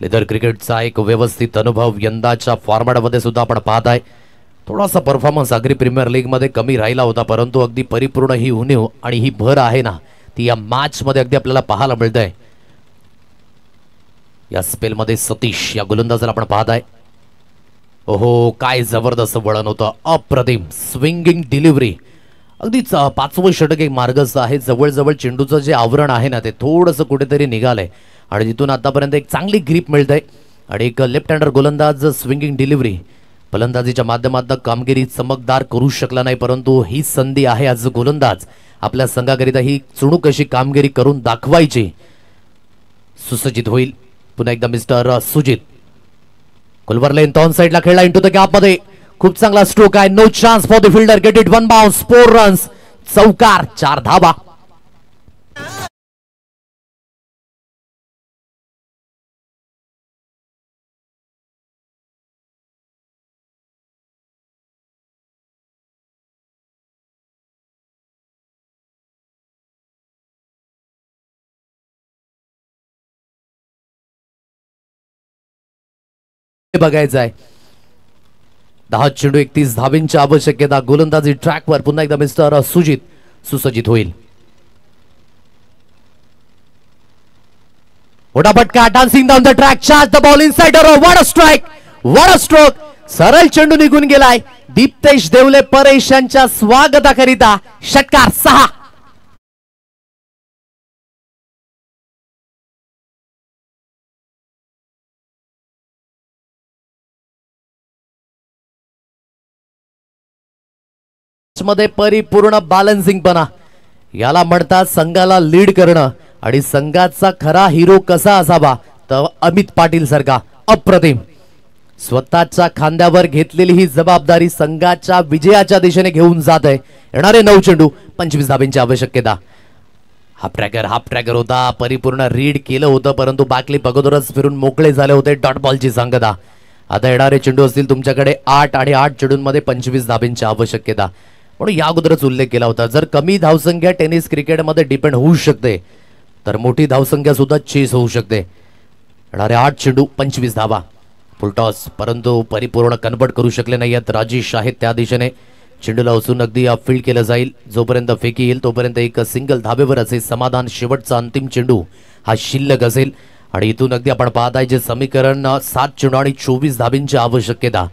लेदर क्रिकेटचा एक व्यवस्थित अनुभव यंदाच्या फॉर्मॅटमध्ये सुद्धा आपण पाहत आहे. थोडासा परफॉर्मन्स अग्री प्रीमियर लीग मध्ये कमी राहिला होता परंतु अगदी परिपूर्ण ही उणीव आणि ही भर आहे ना ती या मॅच मध्ये अगदी आपल्याला पाहायला मिळते. या स्पेल मध्ये सतीश या गोलंदाजाला आपण पाहत आहे. ओहो, काय जबरदस्त वळण होतं. अप्रतिम स्विंगिंग डिलिव्हरी. अगदीच 5वं षटक एक मार्गस्थ आहे. जवळजवळ चेंडूचं जे आवरण आहे ना ते थोडंसं कुठेतरी निघालंय आणि तिथून आतापर्यंत एक चांगली ग्रीप मिळते आणि एक लेफ्ट हँडर गोलंदाज स्विंगिंग डिलिव्हरी फलंदाजीच्या माध्यमातून कामगिरी चमकदार करू शकला नाही परंतु ही संधी आहे आज गोलंदाज आपल्या संघाकरिता ही चुणूक अशी कामगिरी करून दाखवायची. सुसज्जित होईल पुन्हा एकदा मिस्टर सुजित. कुलवर लेन ऑन साइडला खेळला इंटू द गॅप मध्ये. खूप चांगला स्ट्रोक आहे. No chance for the fielder. Get it 1 bounce 4 runs. चौकार 4 धावा. बघायचं आहे. 10 चेंडू 31 धावेंची आवश्यकता. गोलंदाजी ट्रॅकवर पुन्हा एकदा मिस्टर सुजित सुसज्जित होईल. मोठा फटका. Dancing down the track. Charge the ball inside. What a strike, what a stroke. सरळ चेंडू निघून गेलाय. दीप्तेश देवले परेश यांच्या स्वागताकरिता षटकार 6. मध्ये परिपूर्ण बॅलन्सिंग पणा. याला म्हणतात संघाला लीड करणं आणि संघाचा खरा हिरो कसा असावा तर अमित पाटील सारखा अप्रतिम स्वतःच्या खांद्यावर घेतलेली ही जबाबदारी संघाच्या विजयाच्या दिशेने घेऊन जात आहे. येणारे 9 चेंडू 25 धाब्यांची आवश्यकता. हाफ ट्रॅकर होता, परिपूर्ण रीड केलं होतं परंतु बाकली अगोदरच फिरून मोकळे झाले होते. डॉट बॉलची सांगता. आता येणारे चेंडू असतील तुमच्याकडे 8 आणि 8 चेंडूंमध्ये 25 धाब्यांची आवश्यकता. म्हणून या अगोदरच उल्लेख केला होता जर कमी धावसंख्या टेनिस क्रिकेटमध्ये डिपेंड होऊ शकते तर मोठी धावसंख्या सुद्धा चेस होऊ शकते. येणारे 8 चेंडू 25 धावा. फुलटॉस परंतु परिपूर्ण कन्वर्ट करू शकले नाही आहेत राजेश आहेत त्या दिशेने. चेंडूला उचलून अगदी फील्ड केलं जाईल. जोपर्यंत फेकी येईल तोपर्यंत एक सिंगल धाबेवर असे समाधान. शेवटचा अंतिम चेंडू हा शिल्लक असेल आणि इथून अगदी आपण पाहत आहे जे समीकरण 7 चेंडू आणि 24 धाब्यांची आवश्यकता.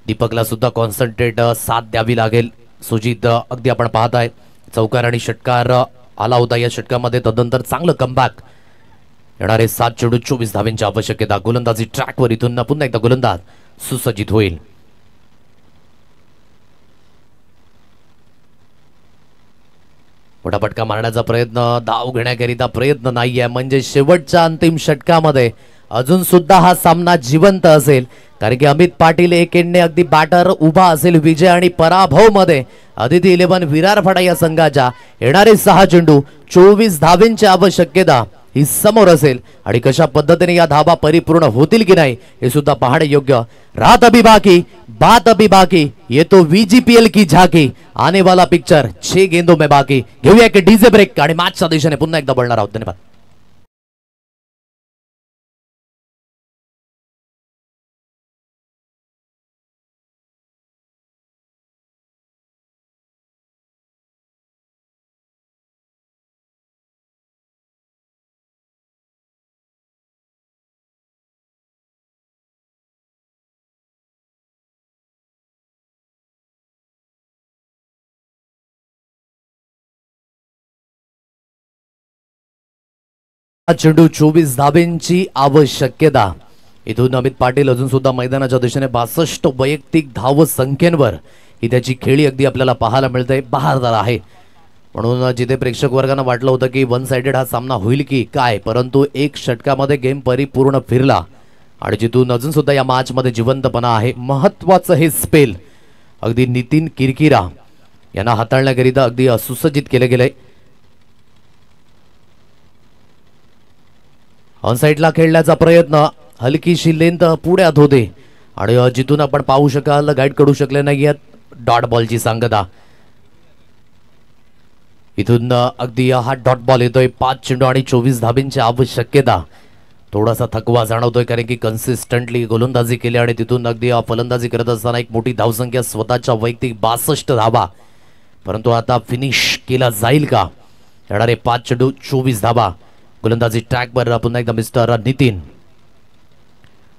दीपकला सुद्धा कॉन्सन्ट्रेट साथ द्यावी लागेल. सुजित अगदी आपण पाहत आहे चौकार आणि षटकार आला होता. या षटकामध्ये तदनंतर चांगलं कमबॅक. येणारे 7 चेंडू 24 धाब्यांची आवश्यकता. गोलंदाजी ट्रॅकवर इथून पुन्हा एकदा गोलंदाज सुसज्जित होईल. मोठा फटका मारण्याचा प्रयत्न, धाव घेण्याकरिता प्रयत्न नाहीये म्हणजे शेवटच्या अंतिम षटकामध्ये अजून सुद्धा हा सामना जिवंत असेल कारण की अमित पाटील एकेंडने अगदी बॅटर उभा असेल. विजय आणि पराभव मध्ये अदिती 11 विरारफाडा या संघाच्या येणारे 6 चेंडू 24 धाब्यांची आवश्यकता ही समोर असेल आणि कशा पद्धतीने या धाबा परिपूर्ण होतील की नाही हे सुद्धा पाहणे योग्य. रात अभी बाकी बात अभी बाकी ये तो VGPL की झाकी आने वाला पिक्चर 6 गेंदों में बाकी. घेऊया की डीजे ब्रेक आणि मॅचच्या दिशेने पुन्हा एकदा बोलणार आहोत. धन्यवाद. चेंडू 24 धाब्यांची आवश्यकता. इथून अमित पाटील अजून सुद्धा मैदानाच्या दिशेने 62 वैयक्तिक धाव संख्येवर ही त्याची खेळी अगदी आपल्याला पाहायला मिळते. बहारदार आहे म्हणून जिथे प्रेक्षक वर्गांना वाटलं होतं की वन साइडेड हा सामना होईल की काय परंतु एक षटकामध्ये गेम परिपूर्ण फिरला आणि जिथून अजून सुद्धा या मॅच मध्ये जिवंतपणा आहे. महत्वाचं हे स्पेल अगदी नितीन किरकिरा यांना हाताळण्याकरिता अगदी सुसज्जित केले गेले. ऑन साइडला खेळण्याचा प्रयत्न हलकीशी लेंथ पुढ्यात होते आणि जिथून आपण पाहू शकाल गाईड करू शकले नाहीयेत. डॉट बॉलची सांगता. इथून अगदी हा डॉट बॉल येतोय. 5 चेंडू आणि 24 धाब्यांची आवश्यकता. थोडासा थकवा जाणवतोय कारण की कन्सिस्टंटली गोलंदाजी केली आणि तिथून अगदी फलंदाजी करत असताना एक मोठी धावसंख्या स्वतःच्या वैयक्तिक 62 धाबा परंतु आता फिनिश केला जाईल का. येणारे 5 चेंडू 24 धाबा. गोलंदाजी ट्रॅकवर पुन्हा एकदा मिस्टर नितीन.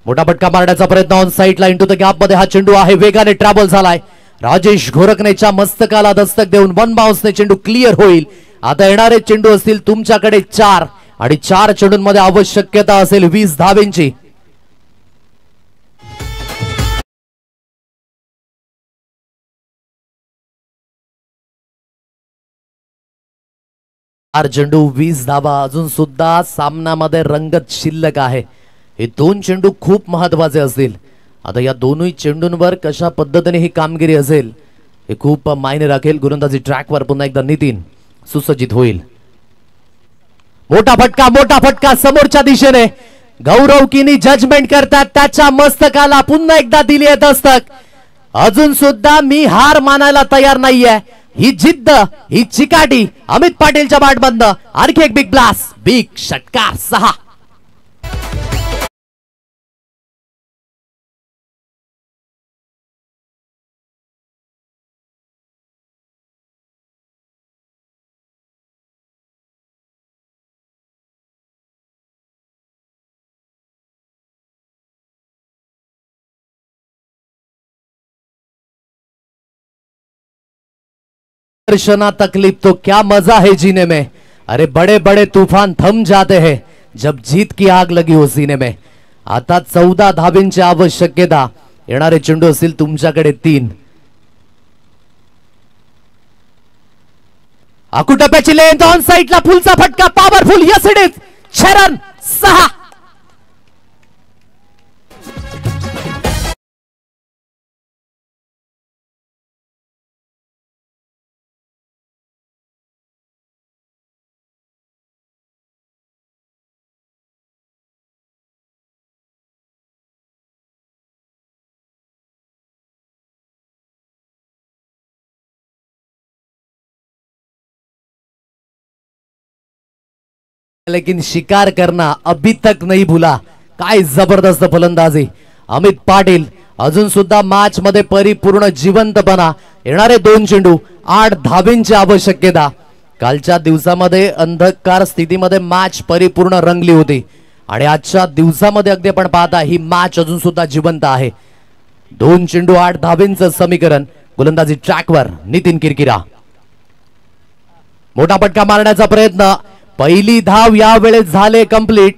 मोठा फटका मारण्याचा प्रयत्न ऑन साइडला इंटू द गॅप मध्ये हा चेंडू आहे वेगाने ट्रॅव्हल झालाय. राजेश घोरकनेच्या मस्तकाला दस्तक देऊन 1 बाउन्सने चेंडू क्लिअर होईल. आता येणारे चेंडू असतील तुमच्याकडे 4 आणि 4 चेंडूंमध्ये आवश्यकता असेल 20 धाब्यांची. चेंडू 20 धाबा. अजून सुद्धा सामन्यामध्ये रंगत शिल्लक आहे. हे 2 चेंडू खूप महत्वाचे असतील. आता या दोन्ही चेंडूंवर कशा पद्धतीने ही कामगिरी असेल हे खूप मायने राखेल. गोलंदाजी ट्रॅकवर पुन्हा एकदा नितीन सुसज्जित होईल. मोठा फटका समोरच्या दिशेने. गौरव किनी जजमेंट करतात. त्याच्या मस्तकाला पुन्हा एकदा दिली आहे दस्तक. अजून सुद्धा मी हार मानायला तयार नाहीये. ही जिद्द ही चिकाटी अमित पाटीलच्या बॅटबंद. आणखी एक बिग ब्लास्ट बिग षटकार 6. दर्शना तकलीफ तो क्या मजा है जीने में. अरे बड़े बड़े तूफान थम जाते हैं जब जीत की आग लगी हो सीने में. आता 14 धाब्यांची आवश्यकता. येणारे चेंडू असतील तुमच्याकडे 3. आकुटप्याची लेंथ ऑन साइडला फुलचा फटका powerful yes it is 6 run 6. लेकिन शिकार करना अभी तक नहीं भूला. काय जबरदस्त फलंदाजी अमित पाटील. अजून सुद्धा मॅच मध्ये परिपूर्ण जिवंतपणा. येणारे 2 चेंडू 8 धावेंची आवश्यकता. कालच्या दिवसामध्ये अंधकार स्थितीमध्ये मॅच परिपूर्ण रंगली होती आणि आजच्या दिवसामध्ये अगदी आपण पाहता ही मॅच अजून सुद्धा जिवंत आहे. 2 चेंडू 8 धावेंचं समीकरण. गोलंदाजी ट्रॅकवर नितीन किरकिरा. मोठा फटका मारण्याचा प्रयत्न. पहिली धाव यावेळेस झाले कंप्लीट.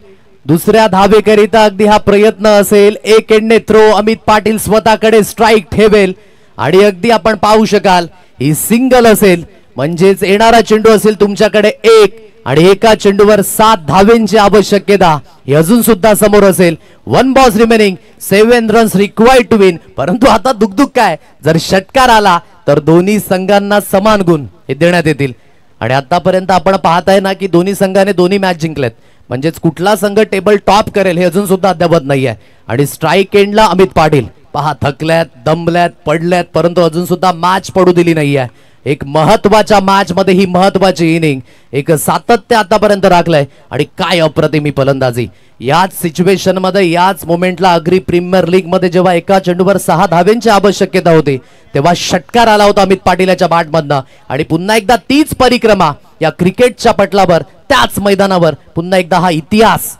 दुसऱ्या धावेकरिता अगदी हा प्रयत्न असेल. एक एंडने थ्रो. अमित पाटील स्वतःकडे स्ट्राइक ठेवेल आणि अगदी आपण पाहू शकाल ही सिंगल असेल. म्हणजेच येणारा चेंडू असेल तुमच्याकडे 1 आणि एका चेंडूवर 7 धावेंची आवश्यकता. ही अजून सुद्धा समोर असेल. 1 balls remaining 7 runs required to win. परंतु आता दुगदुग काय, जर षटकार आला तर दोन्ही संघांना समान गुण हे देण्यात येतील. आणि आतापर्यंत आपण पाहताय ना की दोन्ही संघाने दोन्ही मॅच जिंकलेत. म्हणजेच कुठला संघ टेबल टॉप करेल हे अजून सुद्धा अद्याप नाहीये. आणि स्ट्राइक एंडला अमित पाटील पहा थकल्यात, दमल्यात, पडल्यात, परंतु अजून सुद्धा मॅच पडू दिली नाहीये. एक महत्वाच्या मॅच मध्ये ही महत्वाची इनिंग. एक सातत्य आतापर्यंत राखलंय आणि काय अप्रतिम फलंदाजी. याच सिच्युएशन मध्ये याच मोमेंटला अग्री प्रीमियर लीग मध्ये जेव्हा एका चेंडूवर 6 धावेंची आवश्यकता होती तेव्हा षटकार आला होता अमित पाटील याच्या बॅटमधनं. आणि पुन्हा एकदा तीच परिक्रमा या क्रिकेटच्या पटलावर त्याच मैदानावर पुन्हा एकदा हा इतिहास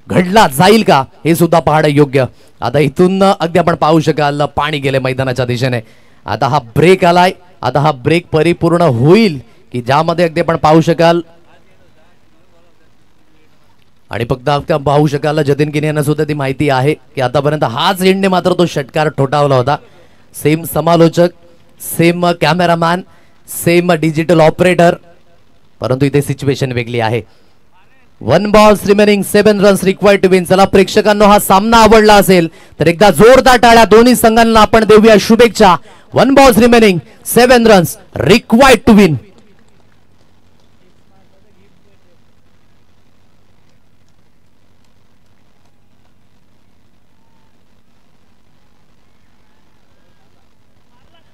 घडला जाईल का हे सुद्धा पाहणं योग्य. आता इथून अगदी आपण पाहू शकाल पाणी गेले मैदानाच्या दिशेने. आता हा ब्रेक आलाय. आता हा ब्रेक परिपूर्ण होईल की ज्यामध्ये अगदी आपण पाहू शकाल आणि फक्त पाहू शकाल जतीन किनी यांना सुद्धा ती माहिती आहे की आतापर्यंत हाच एंडने मात्र तो षटकार ठोठावला होता. सेम समालोचक, same cameraman, same digital operator, परंतु इथे सिच्युएशन वेगळी आहे. 1 balls remaining 7 runs required to win. चला प्रेक्षकांनो हा सामना आवडला असेल तर एकदा जोरदार टाळ्या दोन्ही संघांना आपण देऊया शुभेच्छा. 1 balls remaining 7 runs required to win.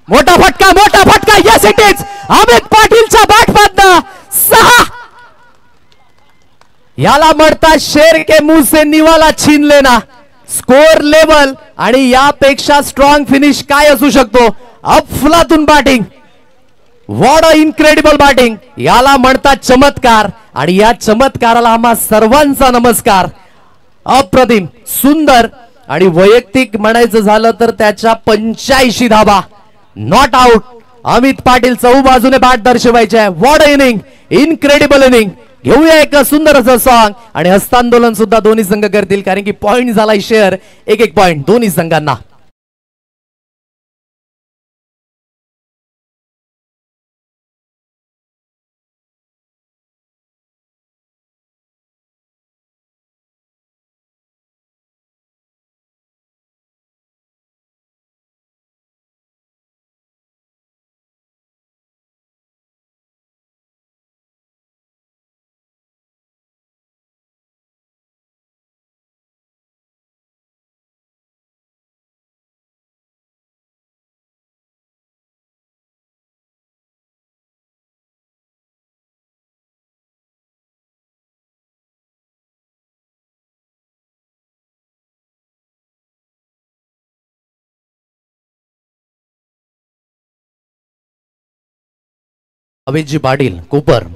मोठा फटका यस इट इज अमित पाटीलच्या बॅटमधनं 6. याला म्हणतात शेर के मुंह से निवाला छीन लेना. स्कोर लेवल आणि यापेक्षा स्ट्रॉंग फिनिश काय असू शकतो. अफलातून batting. What a incredible batting. याला म्हणतात चमत्कार आणि या चमत्काराला आम्हा सर्वांचा नमस्कार. अप्रतिम सुंदर आणि वैयक्तिक म्हणायचं झालं तर त्याच्या 85 धावा. Not out. अमित पाटील चौबाजूने बॅट दर्शवायचे आहे. What a inning, incredible inning. घेऊया एक सुंदर असं सॉंग आणि हस्तांदोलन सुद्धा दोन्ही संघ करतील कारण की पॉइंट झालाय शेअर. एक पॉइंट दोन्ही संघांना. अभिजी पाटील कोपर